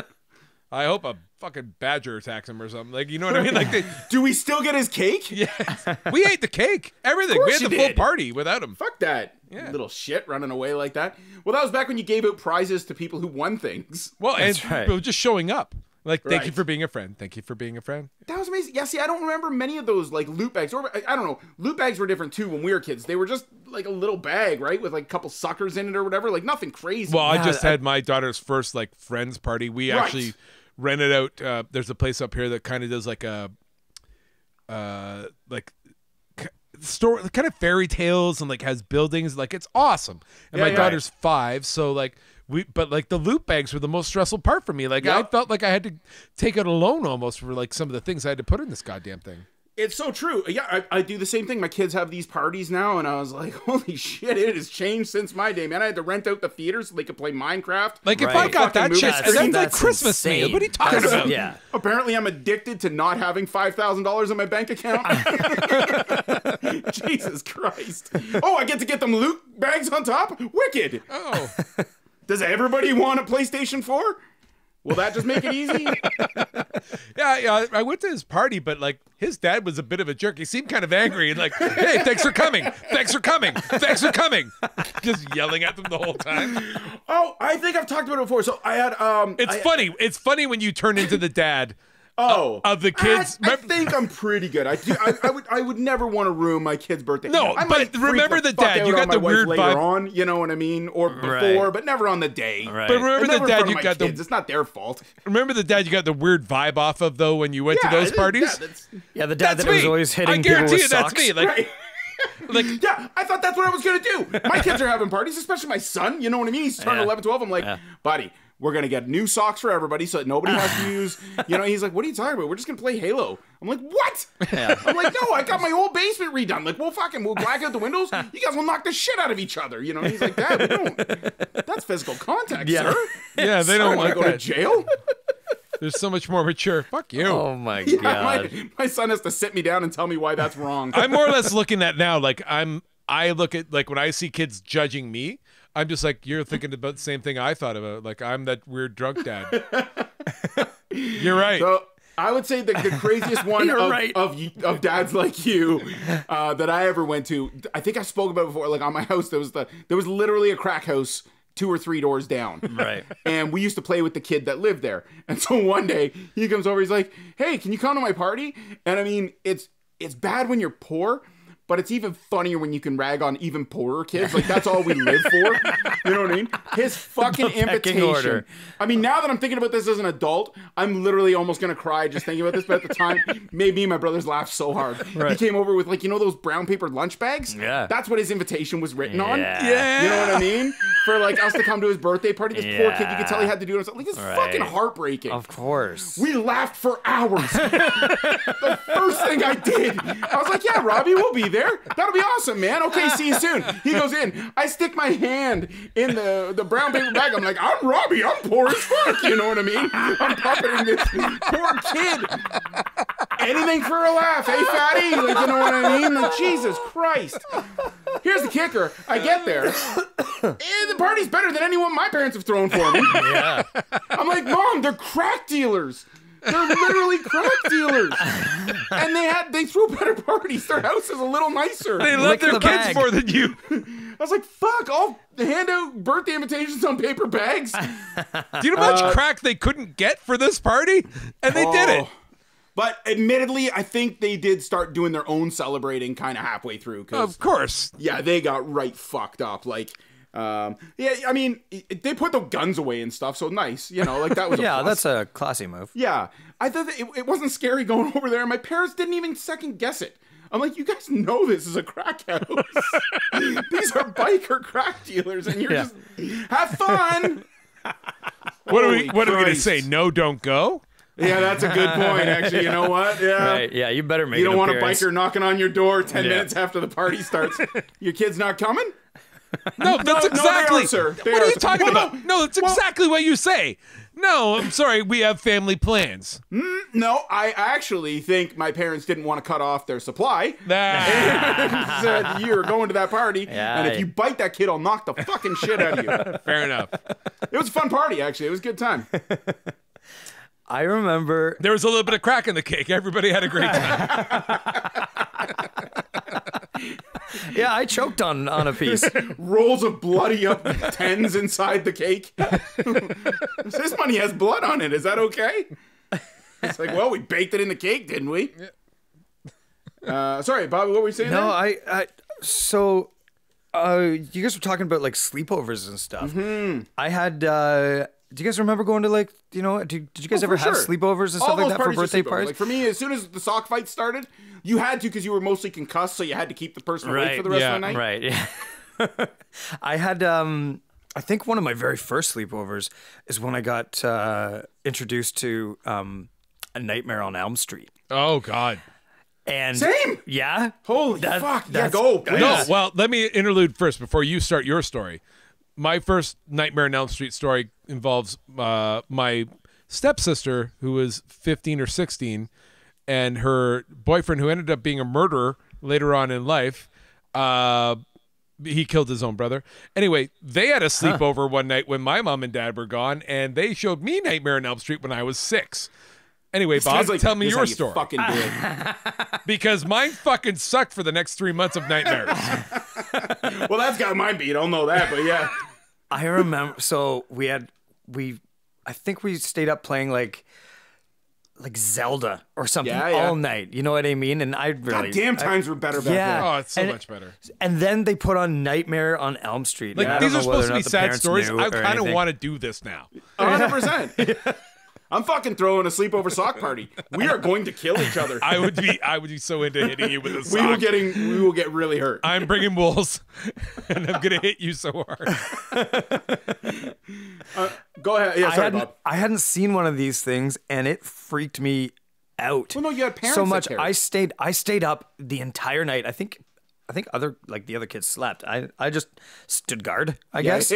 I hope a fucking badger attacks him or something. Like, you know what I mean? Like, Do we still get his cake? yes, we ate the cake, everything. We course had the you full did. party without him. Fuck that. Yeah. Little shit running away like that. Well, that was back when you gave out prizes to people who won things. Well, That's and right. people just showing up. Like, thank you Right. for being a friend. Thank you for being a friend. That was amazing. Yeah, see, I don't remember many of those like loot bags. Or I don't know. Loot bags were different too when we were kids. They were just like a little bag, right, with like a couple suckers in it or whatever. Like nothing crazy. Well, I just had my daughter's first like friends party. We Right. actually rented out. There's a place up here that kind of does like a, store, kind of fairy tales and like has buildings. Like it's awesome. And my Yeah. daughter's 5, so like but like the loot bags were the most stressful part for me. Like I Yep. felt like I had to take out a loan almost for like some of the things I had to put in this goddamn thing. It's so true. Yeah, I do the same thing. My kids have these parties now, and I was like, holy shit, it has changed since my day, man. I had to rent out the theater so they could play Minecraft. Like if Right. I got Fucking that movie shit, screen. that's like That's Christmas to me. insane. What are you talking That's- about? Yeah. Apparently, I'm addicted to not having $5,000 in my bank account. Jesus Christ. Oh, I get them loot bags on top? Wicked. Oh. Does everybody want a PlayStation 4? Will that just make it easy? Yeah, I went to his party, but like his dad was a bit of a jerk. He seemed kind of angry and like, "Hey, thanks for coming. Thanks for coming. Thanks for coming." Just yelling at them the whole time. Oh, I think I've talked about it before. So I had It's funny. It's funny when you turn into the dad of the kids. I think I'm pretty good. I would never want to ruin my kid's birthday. No, I but might freak remember the fuck dad. out You got on my the wife weird later vibe. on, you know what I mean, or before, Right. but never on the day. Right. But remember And the never in dad front you of my got kids. the It's not their fault. remember the dad you got the weird vibe off of though when you went to those parties. Yeah, the dad That's that was me. always I hitting people guarantee with you that's socks. me. Like, Right. like Yeah, I thought that's what I was going to do. My kids are having parties, especially my son. You know what I mean? He's turning Yeah. 11, 12. I'm like, buddy, we're going to get new socks for everybody so that nobody has to use. You know, he's like, what are you talking about? We're just going to play Halo. I'm like, what? I'm like, no, I got my whole basement redone. Like, we'll black out the windows. You guys will knock the shit out of each other. You know, and he's like, Dad, we don't. That's physical contact, Yeah. sir. yeah, they I don't don't want like to go to that. jail. They're so much more mature. Fuck you. Oh my Yeah, god. my son has to sit me down and tell me why that's wrong. I'm more or less looking at now like I look at like when I see kids judging me, I'm just like, you're thinking about the same thing I thought about. Like I'm that weird drunk dad. You're right. So I would say the craziest one You're of, right. of dads like you that I ever went to. I think I spoke about it before. Like on my house, there was literally a crack house 2 or 3 doors down. Right. And we used to play with the kid that lived there. And so one day he comes over. He's like, "Hey, can you come to my party?" And I mean, it's bad when you're poor. But it's even funnier when you can rag on even poorer kids. Like, that's all we live for. You know what I mean? His fucking pecking invitation. order. I mean, now that I'm thinking about this as an adult, I'm literally almost going to cry just thinking about this. But at the time, made me and my brothers laugh so hard. He came over with, like, you know those brown paper lunch bags? Yeah. That's what his invitation was written on. Yeah. Yeah. You know what I mean? for like us to come to his birthday party. This poor kid, you could tell he had to do it himself. Like, it's fucking heartbreaking. Of course. We laughed for hours. The first thing I did, I was like, yeah, Robbie, we'll be there. That'll be awesome, man. Okay, see you soon. He goes in. I stick my hand in the brown paper bag. I'm like, I'm Robbie. I'm poor as fuck. You know what I mean? I'm puppeting this poor kid. Anything for a laugh, hey, fatty? Like, you know what I mean? Like, Jesus Christ. Here's the kicker. I get there. The party's better than anyone my parents have thrown for me. Yeah. I'm like, Mom, they're crack dealers. They're literally crack dealers. And they threw better parties. Their house is a little nicer. They love their kids more than you. I was like, fuck, I'll hand out birthday invitations on paper bags. Do you know how much crack they couldn't get for this party? And they did it. But admittedly, I think they did start doing their own celebrating kind of halfway through. Of course. Yeah, they got right fucked up. Like, yeah, I mean, they put the guns away and stuff, so nice. You know, like that was a Yeah, plus. that's a classy move. Yeah, I thought that it wasn't scary going over there. My parents didn't even second guess it. I'm like, you guys know this is a crack house. These are biker crack dealers, and you're just have fun. What are we going to Christ. say? No, don't go? Yeah, that's a good point, actually. You know what? Yeah. Right. Yeah, you better make You don't an want a appearance. biker knocking on your door 10 minutes after the party starts. Your kid's not coming? No, that's no, they exactly. are, sir. They What are are, you sir. talking Well, about? No, that's exactly what you say. No, I'm sorry. We have family plans. No, I actually think my parents didn't want to cut off their supply. Nah. Said, you're going to that party, Yeah, and if you bite that kid, I'll knock the fucking shit out of you. Fair enough. It was a fun party, actually. It was a good time. I remember. There was a little bit of crack in the cake. Everybody had a great time. Yeah, I choked on a piece. Rolls of bloody up tens inside the cake. This money has blood on it. Is that okay? It's like, well, we baked it in the cake, didn't we? Sorry, Bobby, what were you saying? No, there? so you guys were talking about like sleepovers and stuff. Mm-hmm. I had. Do you guys remember going to like, you know, did you guys ever For have sure. sleepovers and All stuff like those that for parties are birthday sleepovers. parties? Like for me, as soon as the sock fight started, you had to because you were mostly concussed, so you had to keep the person awake for the rest of the night. Right. Yeah. I had. I think one of my very first sleepovers is when I got introduced to A Nightmare on Elm Street. Oh, God. And Same. Yeah. Holy That- fuck! Yeah, that's- go. Please. No, well, let me interlude first before you start your story. My first Nightmare on Elm Street story involves my stepsister, who was 15 or 16, and her boyfriend, who ended up being a murderer later on in life. He killed his own brother. Anyway, they had a sleepover one night when my mom and dad were gone, and they showed me Nightmare on Elm Street when I was 6. Anyway, Bob, Sounds like tell me this is your how you story. Fucking do it. Because mine fucking sucked for the next 3 months of nightmares. Well, that's got mine beat. I'll know that, but yeah. I remember. So I think we stayed up playing like Zelda or something Yeah, yeah. all night. You know what I mean? And I really. God damn, times were better back Yeah. then. Oh, it's so And- much better. And then they put on Nightmare on Elm Street. Like, And I these don't are know whether supposed or to be not the sad parents stories. knew I or kind of anything. want to do this now. 100%. I'm fucking throwing a sleepover sock party. We are going to kill each other. I would be so into hitting you with a We sock. will get really hurt. I'm bringing wolves, and I'm gonna hit you so hard. Go ahead. Yeah, sorry, Bob. I hadn't seen one of these things, and it freaked me out. Well, no, you had parents so that much. cared. I stayed up the entire night. I think the other kids slept. I just stood guard, I guess.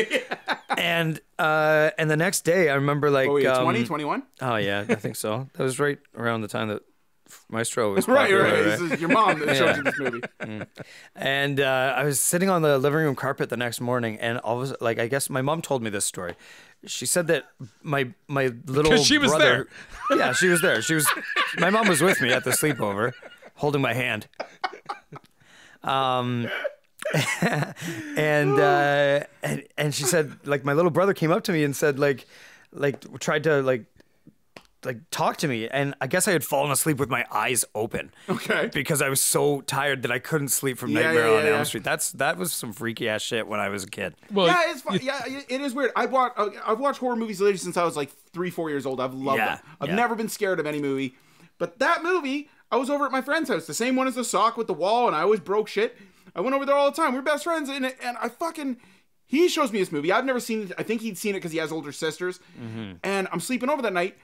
And the next day, I remember like Oh, wait, 20, 21? Oh yeah, I think so. That was right around the time that Maestro was Right, popular, right. This is your mom that showed you this movie. And I was sitting on the living room carpet the next morning, and all of a sudden, like, I guess my mom told me this story. She said that my little 'Cause she was brother, yeah, she was there. My mom was with me at the sleepover, holding my hand. And she said, like, my little brother came up to me and said, like tried to like talk to me, and I guess I had fallen asleep with my eyes open. Okay. Because I was so tired that I couldn't sleep from Nightmare on Elm Street. That was some freaky ass shit when I was a kid. Well, Yeah, it's fun. Yeah, it is weird. I've watched horror movies literally since I was like 3-4 years old. I've loved Yeah, them. I've yeah. never been scared of any movie. But that movie, I was over at my friend's house, the same one as the sock with the wall, and I always broke shit. I went over there all the time. We were best friends, and I fucking... He shows me this movie. I've never seen it. I think he'd seen it because he has older sisters. And I'm sleeping over that night.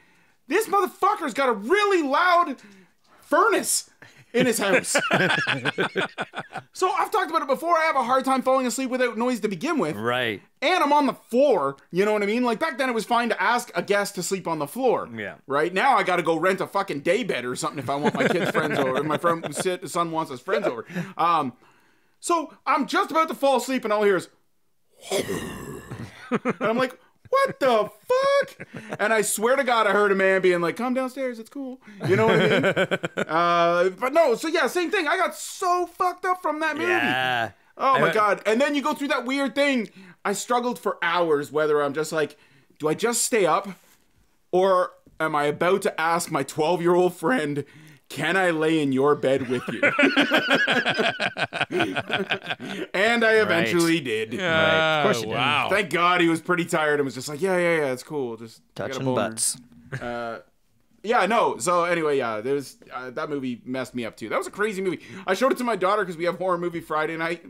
This motherfucker's got a really loud furnace in his house. So I've talked about it before. I have a hard time falling asleep without noise to begin with. Right. And I'm on the floor. You know what I mean? Like back then it was fine to ask a guest to sleep on the floor. Yeah. Right? Now I got to go rent a fucking day bed or something if I want my kids' friends over. If my son wants his friends over. So I'm just about to fall asleep and all I hear is... and I'm like... What the fuck? And I swear to God, I heard a man being like, come downstairs, it's cool. You know what I mean? But no, so yeah, same thing. I got so fucked up from that movie. Yeah. Oh my God. And then you go through that weird thing. I struggled for hours whether I'm just like, do I just stay up? Or am I about to ask my 12-year-old friend, can I lay in your bed with you? And I eventually did. Right. Of course you did. Wow. Thank God he was pretty tired and was just like, yeah, it's cool. Just I got a Touching boner. butts. Yeah, no. So anyway, yeah, there was that movie messed me up too. That was a crazy movie. I showed it to my daughter because we have horror movie Friday night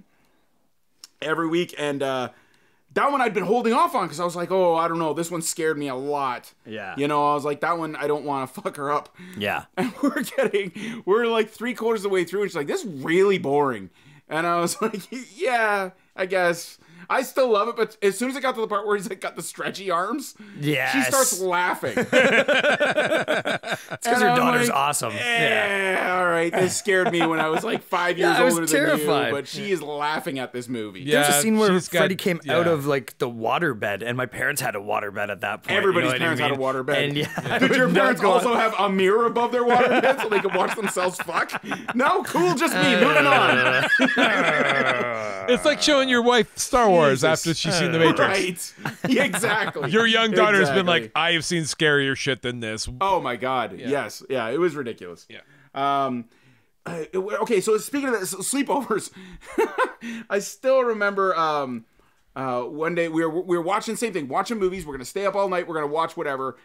every week, and that one I'd been holding off on because I was like, oh, I don't know, this one scared me a lot. Yeah. You know, I was like, that one I don't want to fuck her up. Yeah. And we're like 3/4 of the way through, and she's like, this is really boring. And I was like, yeah, I guess. I still love it, but as soon as it got to the part where he's like got the stretchy arms, Yes. she starts laughing. It's because your daughter's awesome. Yeah, all right. This scared me when I was like 5 years I was older terrified. than you, but she is laughing at this movie. Yeah. There's a scene where she's got- Freddie came yeah. out of like the waterbed, and my parents had a waterbed at that point. Everybody's you know what parents I had a mean? waterbed. And yeah, Did your not parents go on- also have a mirror above their waterbed so they could watch themselves fuck? No? Cool, just me. Moving on. It's like showing your wife Star Wars Jesus. after she's seen The Matrix. Right. Yeah, exactly. Your young daughter has been Exactly. like, I have seen scarier shit than this. Oh my God. Yes. Yeah, it was ridiculous. Yeah. Okay, so speaking of this, sleepovers, I still remember one day we were watching the same thing, watching movies. We're gonna stay up all night. We're gonna watch whatever.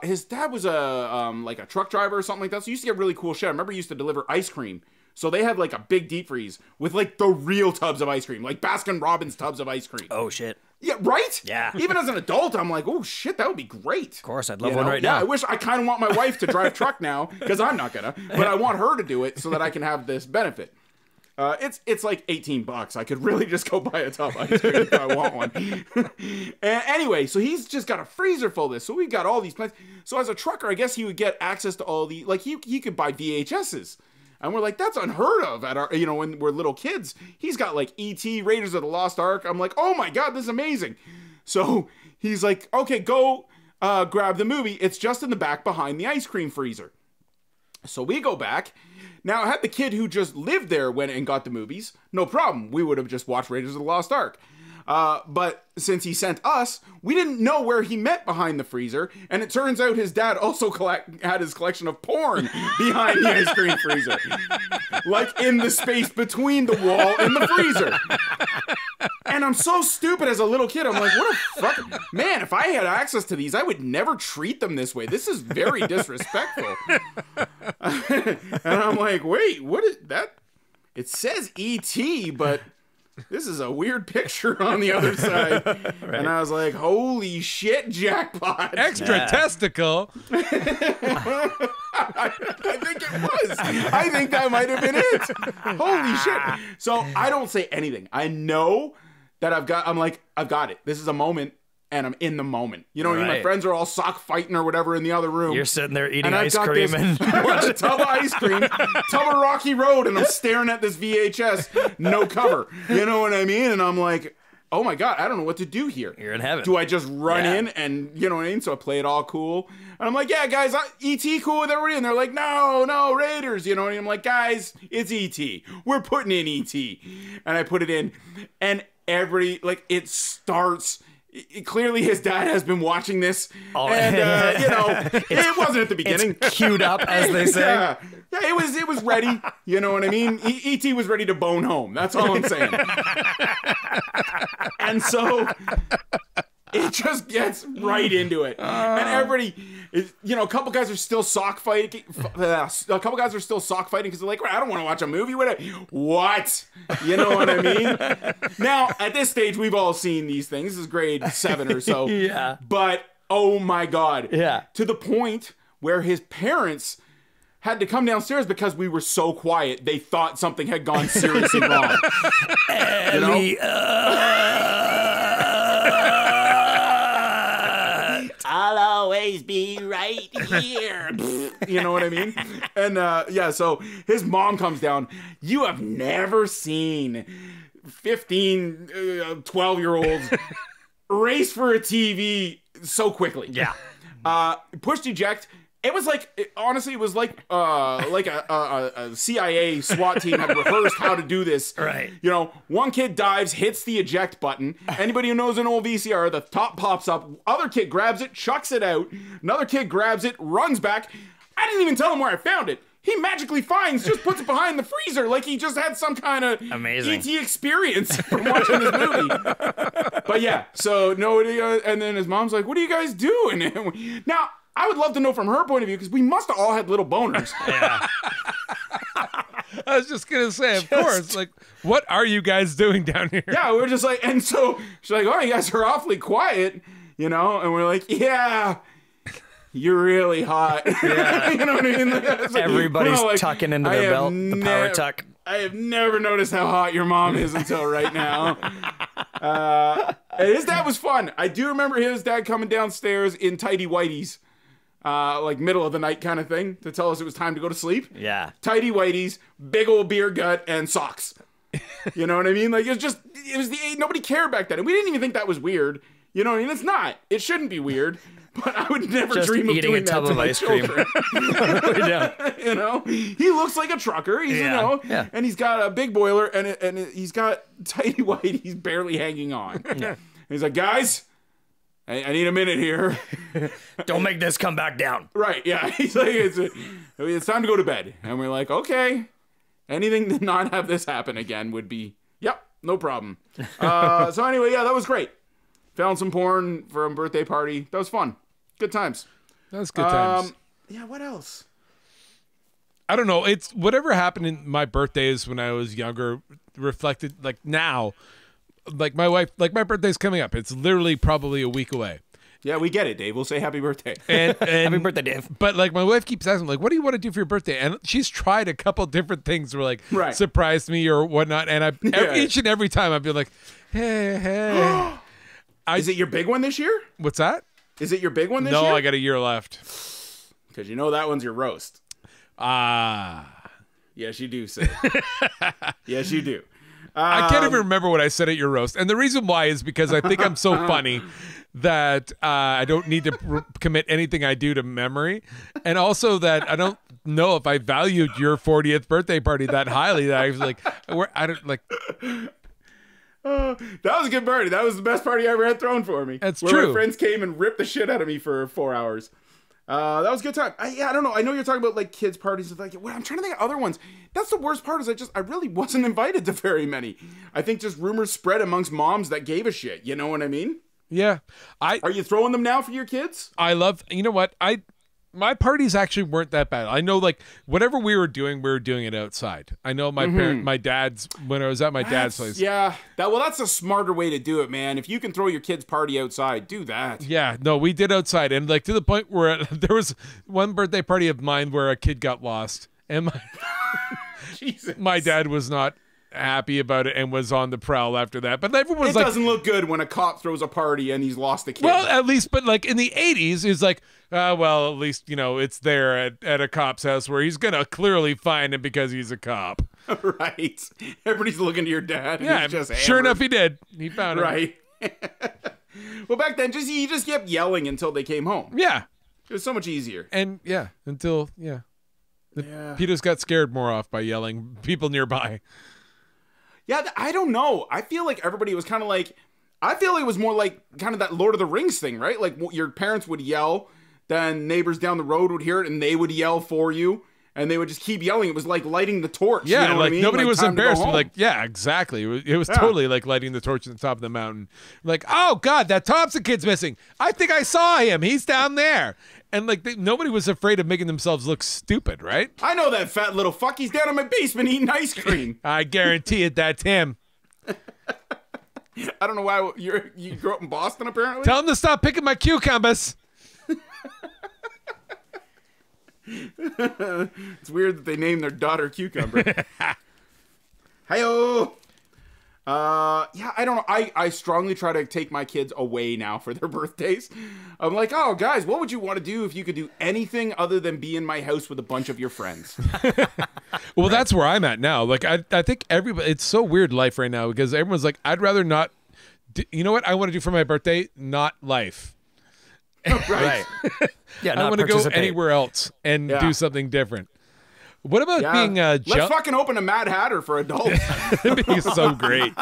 His dad was like a truck driver or something like that. So he used to get really cool shit. I remember he used to deliver ice cream. So they had like a big deep freeze with like the real tubs of ice cream, like Baskin Robbins tubs of ice cream. Oh shit. Yeah, right? Yeah. Even as an adult, I'm like, oh shit, that would be great. Of course, I'd love You one know? right Yeah, now. I wish I kind of want my wife to drive truck now because I'm not gonna, but I want her to do it so that I can have this benefit. It's like $18. I could really just go buy a tub of ice cream if I want one. Anyway, so he's just got a freezer full of this. So we've got all these plants. So as a trucker, I guess he would get access to all the, like he could buy VHSs. And we're like, that's unheard of at our, when we're little kids. He's got like E.T., Raiders of the Lost Ark. I'm like, oh my God, this is amazing. So he's like, okay, go grab the movie. It's just in the back behind the ice cream freezer. So we go back. Now, had the kid who just lived there went and got the movies, no problem. We would have just watched Raiders of the Lost Ark. But since he sent us, we didn't know where he met behind the freezer. And it turns out his dad also had his collection of porn behind the ice cream freezer. Like in the space between the wall and the freezer. And I'm so stupid as a little kid. I'm like, what a fuck? Man, if I had access to these, I would never treat them this way. This is very disrespectful. And I'm like, wait, what is that? It says E.T., but this is a weird picture on the other side. Right. And I was like, holy shit, jackpot. Extra testicle. I think it was. I think that might have been it. Holy shit. So I don't say anything. I know that I've got it. This is a moment. And I'm in the moment. You know what I mean? My Right. friends are all sock fighting or whatever in the other room. You're sitting there eating and I've ice got cream this, and a tub of ice cream, tub of Rocky Road, and I'm staring at this VHS, no cover. You know what I mean? And I'm like, oh my God, I don't know what to do here. You're in heaven. Do I just run Yeah. in and, you know what I mean? So I play it all cool. And I'm like, yeah, guys, E.T. cool with everybody? And they're like, no, Raiders. You know what I mean? I'm like, guys, it's E.T. We're putting in E.T. And I put it in. And it starts... Clearly, his dad has been watching this, and it wasn't at the beginning. It's queued up, as they say. Yeah, it was ready. You know what I mean? E.T. was ready to bone home. That's all I'm saying. And so It just gets right into it. And everybody, a couple guys are still sock fighting. A couple guys are still sock fighting because they're like, I don't want to watch a movie. What? You know what I mean? Now, at this stage, we've all seen these things. This is grade 7 or so. Yeah. But, oh my God. Yeah. To the point where his parents had to come downstairs because we were so quiet. They thought something had gone seriously wrong. You know? I'll always be right here. You know what I mean? And so his mom comes down. You have never seen 15, 12-year-olds race for a TV so quickly. Yeah. Pushed eject. It was like, honestly, it was like a CIA SWAT team had rehearsed how to do this. Right. One kid dives, hits the eject button. Anybody who knows an old VCR, the top pops up. Other kid grabs it, chucks it out. Another kid grabs it, runs back. I didn't even tell him where I found it. He magically just puts it behind the freezer like he just had some kind of amazing ET experience from watching this movie. But yeah, so nobody, and then his mom's like, what are you guys doing? Now, I would love to know from her point of view, because we must have all had little boners. Yeah. I was just gonna say, of course. Like, what are you guys doing down here? Yeah, we're just like, and so she's like, oh, you guys are awfully quiet, and we're like, yeah, you're really hot. Yeah. You know what I mean? Like, everybody's tucking into their belt, the power tuck. I have never noticed how hot your mom is until right now. And his dad was fun. I do remember his dad coming downstairs in tighty whities. Like middle of the night kind of thing to tell us it was time to go to sleep. Yeah. Tighty whities, big old beer gut, and socks. You know what I mean? Like, it was nobody cared back then. And we didn't even think that was weird. You know what I mean? It's not. It shouldn't be weird. But I would never just dream of doing a that tub to of my ice cream. children. He looks like a trucker. He's, Yeah. And he's got a big boiler, and he's got tighty whities barely hanging on. Yeah. He's like, guys, I need a minute here. Don't make this come back down. Right, yeah. He's like, it's time to go to bed. And we're like, okay. Anything to not have this happen again would be, yep, no problem. So anyway, yeah, that was great. Found some porn for a birthday party. That was fun. Good times. That was good times. Yeah, what else? I don't know. It's whatever happened in my birthdays when I was younger reflected, like now, like my wife, like my birthday's coming up. It's literally probably a week away. Yeah, we get it, Dave. We'll say happy birthday. And Happy birthday, Dave. But like my wife keeps asking, like, what do you want to do for your birthday? And she's tried a couple different things where like Right. surprise me or whatnot. And each and every time I'd be like, hey. Is it your big one this year? What's that? Is it your big one this No, year? I got a year left. Because you know that one's your roast. Yes, you do, sir. Yes, you do. I can't even remember what I said at your roast. And the reason why is because I think I'm so funny that I don't need to commit anything I do to memory. And also that I don't know if I valued your 40th birthday party that highly that I was like, I don't like. That was a good party. That was the best party I ever had thrown for me. That's where true. My friends came and ripped the shit out of me for 4 hours. That was a good time. I don't know. I know you're talking about like kids parties and like. Well, I'm trying to think of other ones. That's the worst part. Is I really wasn't invited to very many. I think just rumors spread amongst moms that gave a shit. You know what I mean? Yeah. Are you throwing them now for your kids? I love. You know what? My parties actually weren't that bad. I know, like, whatever we were doing it outside. I know my dad's, when I was at my dad's place. Yeah. That's a smarter way to do it, man. If you can throw your kid's party outside, do that. Yeah, no, we did outside. And, like, to the point where there was one birthday party of mine where a kid got lost. And my dad was not happy about it and was on the prowl after that. But everyone was it like, doesn't look good when a cop throws a party and he's lost a kid. well, at least, but like in the 80s, it's like, well, at least, it's there at a cop's house where he's going to clearly find him because he's a cop. Right. Everybody's looking to your dad. And Yeah, he's just sure hammered. enough, he did. He found him. Right. Well, back then, you just kept yelling until they came home. Yeah. It was so much easier. And yeah, until, Yeah. Peter's got scared more off by yelling people nearby. Yeah, I don't know. I feel like everybody was kind of like, I feel like it was more like kind of that Lord of the Rings thing, right? Like your parents would yell, then neighbors down the road would hear it and they would yell for you. and they would just keep yelling. It was like lighting the torch. Yeah, you know what like I mean? nobody Like, was time to go embarrassed. home. Like, yeah, exactly. It was totally like lighting the torch at the top of the mountain. Like, oh God, that Thompson kid's missing. I think I saw him. He's down there. And like nobody was afraid of making themselves look stupid, right? I know that fat little fuck. He's down in my basement eating ice cream. I guarantee it. That's him. I don't know why you grew up in Boston, apparently. Tell him to stop picking my cucumbers. It's weird that they named their daughter Cucumber. Hi-oh. Yeah, I don't know. I strongly try to take my kids away now for their birthdays. I'm like, oh, guys, what would you want to do if you could do anything other than be in my house with a bunch of your friends? Well, that's where I'm at now. Like, I think everybody, it's so weird life right now because everyone's like, I'd rather not, you know what I want to do for my birthday? Not life. Right. Yeah, I want to go anywhere else and do something different. What about being Let's fucking open a Mad Hatter for adults. It'd be so great.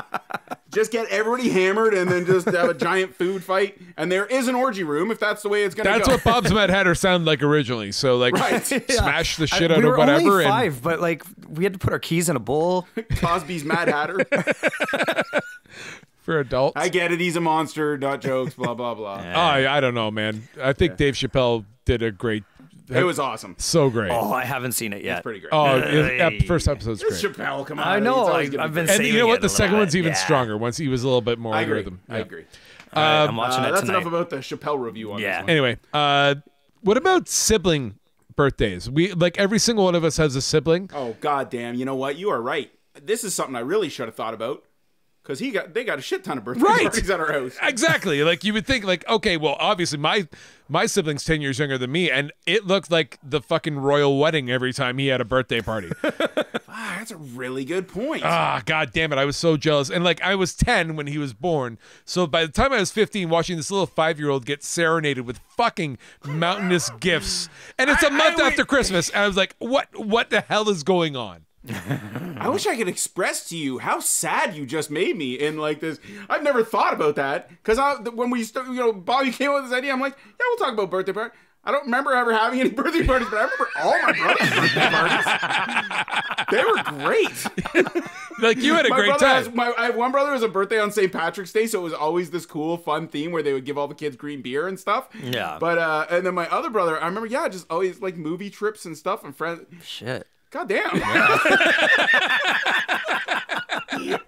Just get everybody hammered and then just have a giant food fight. And there is an orgy room if that's the way it's going to go. That's what Bob's Mad Hatter sounded like originally. So, like, smash the shit out we of were whatever. Only 5, but like we had to put our keys in a bowl. Cosby's Mad Hatter. For adults. I get it. He's a monster. Not jokes. Blah, blah, blah. I don't know, man. I think Dave Chappelle did a great. It was awesome. So great. Oh, I haven't seen it yet. It's pretty great. Oh, first episode's great. Chappelle, come on. I know. He's always I've been And saving you know what? it The a second little one's bit. even Yeah. stronger once he was a little bit more I agree. rhythm. I agree. All right, I'm watching it That's tonight. enough about the Chappelle review on this one. Anyway, what about sibling birthdays? We like every single one of us has a sibling. Oh, goddamn. You know what? You are right. This is something I really should have thought about. Because they got a shit ton of birthday parties at our house. Exactly. Like you would think, like, okay, well, obviously my sibling's 10 years younger than me, and it looked like the fucking royal wedding every time he had a birthday party. That's a really good point. God damn it. I was so jealous. And like I was 10 when he was born. So by the time I was 15, watching this little 5-year-old get serenaded with fucking mountainous gifts. And it's a month after Christmas. And I was like, what the hell is going on? I wish I could express to you how sad you just made me in like this. I've never thought about that because when we Bobby came up with this idea, I'm like, yeah, we'll talk about birthday party. I don't remember ever having any birthday parties, but I remember all my brother's birthday parties. They were great. Like you had a great time. I have one brother who has a birthday on St. Patrick's Day, so it was always this cool, fun theme where they would give all the kids green beer and stuff. Yeah. But and then my other brother, I remember, just always like movie trips and stuff and friends. Shit. God damn.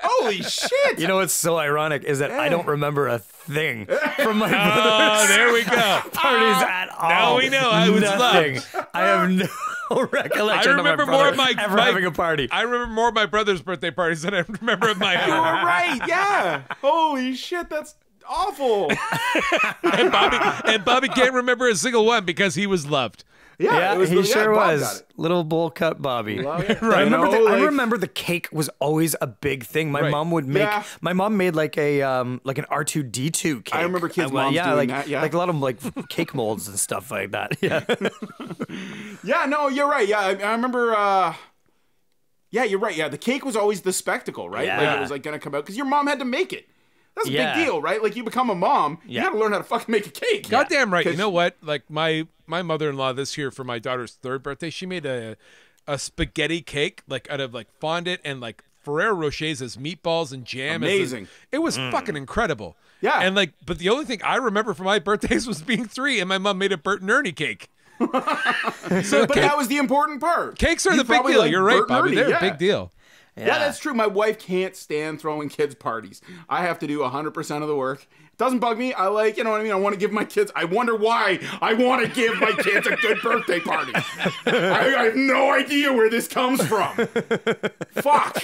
Holy shit. You know what's so ironic is that I don't remember a thing from my brother's Oh, there we go. parties at all. Now we know I was Nothing. loved. I have no recollection I remember of more of my ever having a party. I remember more of my brother's birthday parties than I remember of my You own. were right, yeah. Holy shit, that's awful. And Bobby can't remember a single one because he was loved. Yeah, it was he the- sure Bob got was. it. Little bowl cut Bobby. Right. I remember, You know, I like- remember the cake was always a big thing. My Right. mom would make. Yeah. My mom made like a like an R2D2 cake. I remember kids' Well, moms yeah, doing like, that, yeah. like a lot of like cake molds and stuff like that. Yeah, Yeah, no, you're right. Yeah, I remember. Yeah, you're right. Yeah, the cake was always the spectacle, right? Like Yeah. it was like gonna come out because your mom had to make it. That's a Yeah. big deal, right? Like you become a mom, Yeah. you got to learn how to fucking make a cake. Goddamn right. You 'Cause- know what? Like my mother-in-law this year for my daughter's 3rd birthday, she made a spaghetti cake like out of like fondant and like Ferrero Rochers as meatballs and jam. Amazing. It was fucking incredible. Yeah. And like, but the only thing I remember from my birthdays was being 3, and my mom made a Bert and Ernie cake. So But that was the important part. cakes are You the big probably deal. like You're right, Bert and Bobby. Ernie, They're yeah. a big deal. Yeah, that's true. My wife can't stand throwing kids parties. I have to do 100% of the work. It doesn't bug me. I like, you know what I mean? I want to give my kids, I wonder why I want to give my kids a good birthday party. I have no idea where this comes from. Fuck.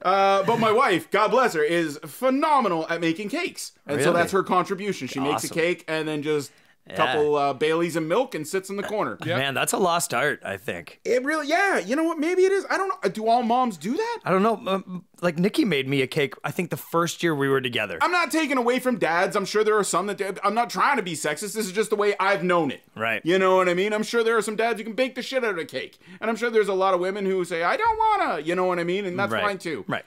But my wife, God bless her, is phenomenal at making cakes. And so Really? that's her contribution. She makes a Awesome. cake and then just a couple Baileys and milk and sits in the corner. Man, that's a lost art. I think. It really, yeah. You know what? Maybe it is. I don't know. Do all moms do that? I don't know. Like Nikki made me a cake. I think the first year we were together. I'm not taking away from dads. I'm sure there are some that do. I'm not trying to be sexist. This is just the way I've known it. Right. You know what I mean? I'm sure there are some dads who can bake the shit out of a cake. And I'm sure there's a lot of women who say, I don't wanna. You know what I mean? And that's Right. fine too. Right.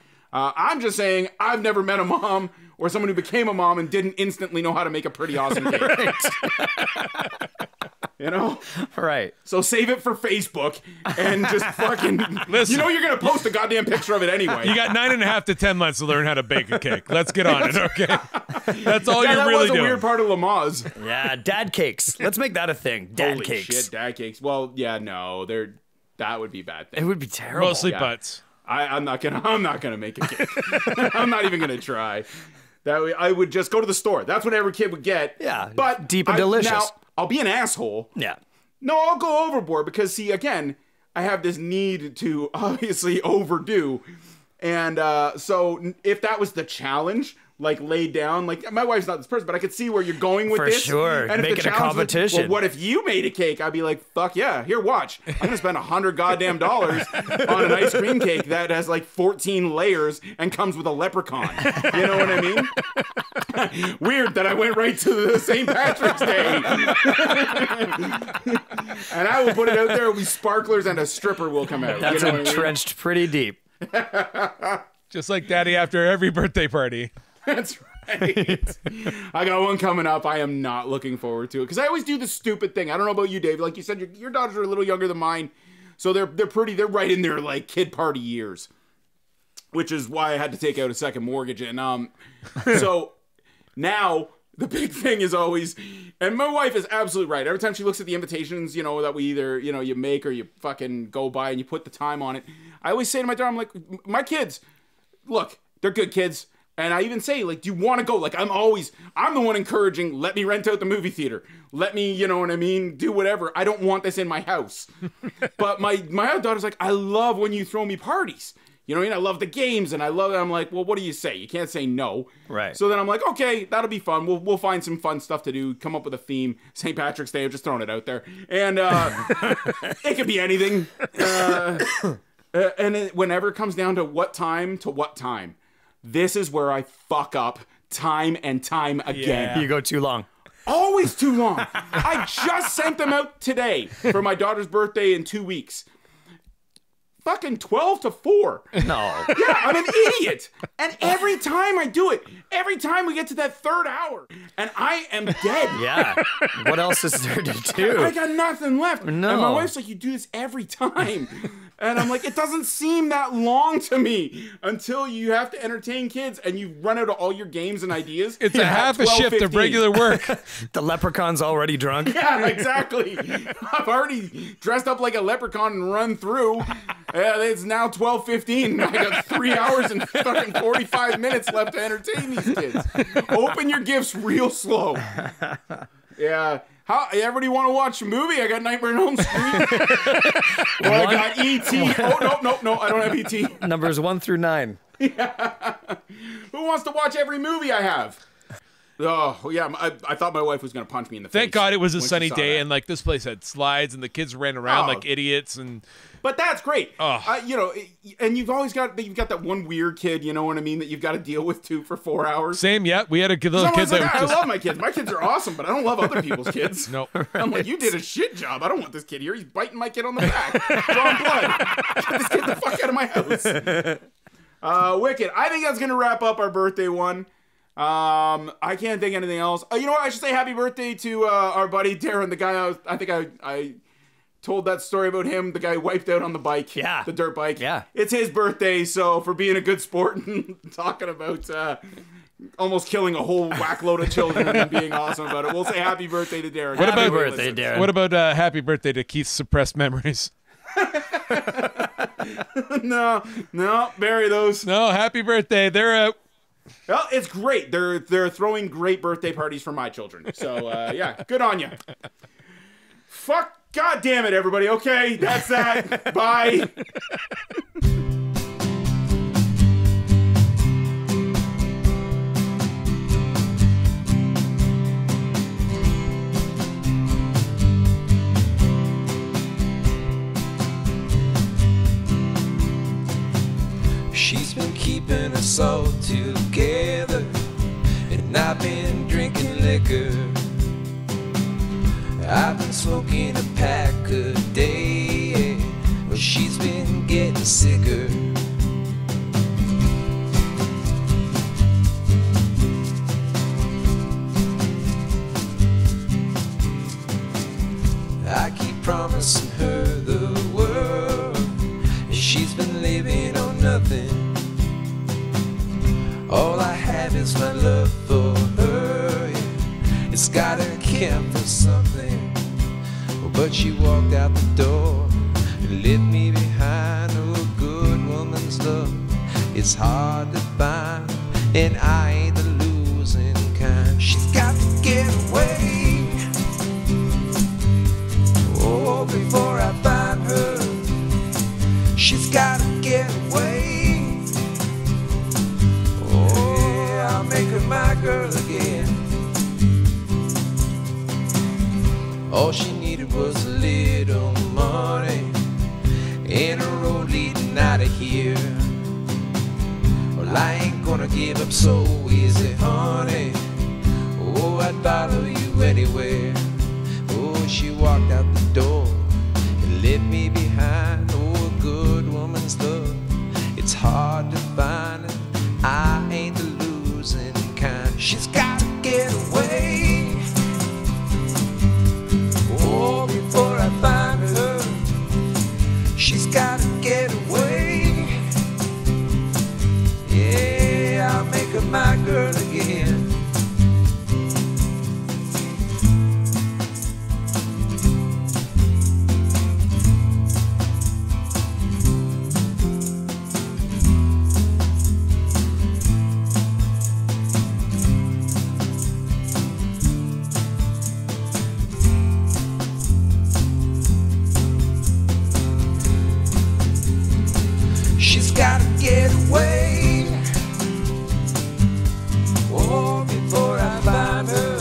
I'm just saying I've never met a mom or someone who became a mom and didn't instantly know how to make a pretty awesome cake. You know? Right. So save it for Facebook and just fucking... Listen. You know you're going to post a goddamn picture of it anyway. You got 9.5 to 10 months to learn how to bake a cake. Let's get on it, okay? That's all you're that really was a doing. weird part of Lamaze. Yeah, dad cakes. Let's make that a thing. Dad Holy cakes. shit, dad cakes. Well, yeah, no, that would be a bad thing. It would be terrible. Mostly Yeah. butts. I'm not gonna make a cake. I'm not even gonna try. That way, I would just go to the store. That's what every kid would get. Yeah, but deep and delicious. Now, I'll be an asshole. Yeah. No, I'll go overboard because, see, again, I have this need to obviously overdo. And so if that was the challenge, like laid down, like my wife's not this person, but I could see where you're going with For this. sure. And Make if it the a challenge was, competition. well, what if you made a cake? I'd be like, fuck yeah, here, watch. I'm going to spend $100 goddamn on an ice cream cake that has like 14 layers and comes with a leprechaun. You know what I mean? Weird that I went right to the St. Patrick's Day. And I will put it out there, it'll be sparklers and a stripper will come out. That's you know what I mean? entrenched pretty deep. Just like Daddy after every birthday party. That's right. I got one coming up. I am not looking forward to it because I always do the stupid thing. I don't know about you, Dave. Like you said, your daughters are a little younger than mine, so they're right in their like kid party years, which is why I had to take out a second mortgage. And so now the big thing is always, and my wife is absolutely right. Every time she looks at the invitations, you know, that we either you make or you fucking go by and you put the time on it, I always say to my daughter, I'm like, my kids, look, they're good kids. And I even say, like, do you want to go? Like, I'm the one encouraging, let me rent out the movie theater. Let me, you know what I mean, do whatever. I don't want this in my house. But my other daughter's like, I love when you throw me parties. You know what I mean? I love the games and I love it. I'm like, well, what do you say? You can't say no. Right. So then I'm like, okay, that'll be fun. We'll find some fun stuff to do. Come up with a theme. St. Patrick's Day. I'm just throwing it out there. And it could be anything. And whenever it comes down to what time, this is where I fuck up time and time again. Yeah. You go too long. Always too long. I just sent them out today for my daughter's birthday in 2 weeks. Fucking 12 to 4. No. Yeah, I'm an idiot. And every time I do it, every time we get to that third hour, and I am dead. Yeah. What else is there to do? I got nothing left. No. And my wife's like, you do this every time. And I'm like, it doesn't seem that long to me until you have to entertain kids and you run out of all your games and ideas. It's a half a shift of regular work. The leprechaun's already drunk. Yeah, exactly. I've already dressed up like a leprechaun and run through. It's now 12:15. I got 3 hours and fucking 45 minutes left to entertain these kids. Open your gifts real slow. Yeah. Everybody want to watch a movie? I got Nightmare on Elm Street. Or I got E.T. Oh, no, I don't have E.T. Numbers 1 through 9. Yeah. Who wants to watch every movie I have? Oh, yeah, I thought my wife was going to punch me in the face. Thank God it was a when she sunny saw day that. and like this place had slides and the kids ran around Oh. like idiots and But that's great. Oh. You know, and you've got that one weird kid, you know what I mean, that you've got to deal with too for 4 hours. same. Yeah, we had a little kid Someone's that like, was I just love my kids. My kids are awesome, but I don't love other people's kids. Nope. I'm like, you did a shit job. I don't want this kid here. He's biting my kid on the back. Drawing blood. Get this kid the fuck out of my house. Wicked. I think that's going to wrap up our birthday one. I can't think of anything else. You know what? I should say happy birthday to our buddy Darren, the guy I think I told that story about him, the guy who wiped out on the bike. Yeah. The dirt bike. Yeah. It's his birthday, so for being a good sport and talking about almost killing a whole whack load of children and being awesome about it, we'll say happy birthday to Darren. Happy Happy birthday, Darren. What about happy birthday to Keith's suppressed memories? No, bury those. No, happy birthday. They're out. Well, it's great. They're throwing great birthday parties for my children. So yeah, good on you. Fuck, god damn it, everybody. Okay, that's that. Bye. She's been keeping us all together, and I've been drinking liquor. I've been smoking a pack a day, but she's been getting sicker. something. All I have is my love for her. Yeah. It's gotta count for something. But she walked out the door and left me behind. Oh, a good woman's love, it's hard to find, and I ain't the losing kind. She's got to get away. Oh, before I find her, she's got to get away. Oh, I'll make her my girl again. All she needed was a little money and a road leading out of here. Well, I ain't gonna give up so easy, honey. Oh, I'd follow you anywhere. Oh, she walked out the door and left me behind. Oh, a good woman's love, it's hard to find, and I ain't the losing kind. She's got to get away. Oh, before I find her, she's got to get away. Yeah, I'll make her my girl again. She's gotta get away. Oh, before I find her,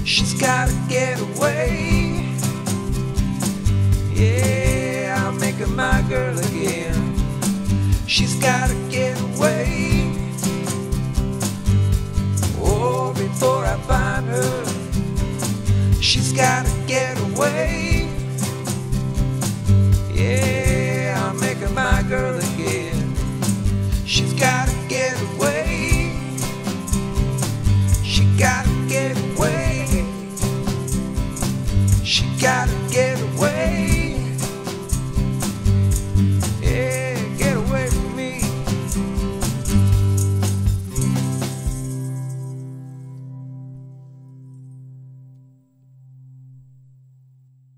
she's gotta get away. Yeah, I'll make her my girl again. She's gotta get away. Oh, before I find her, she's gotta get away.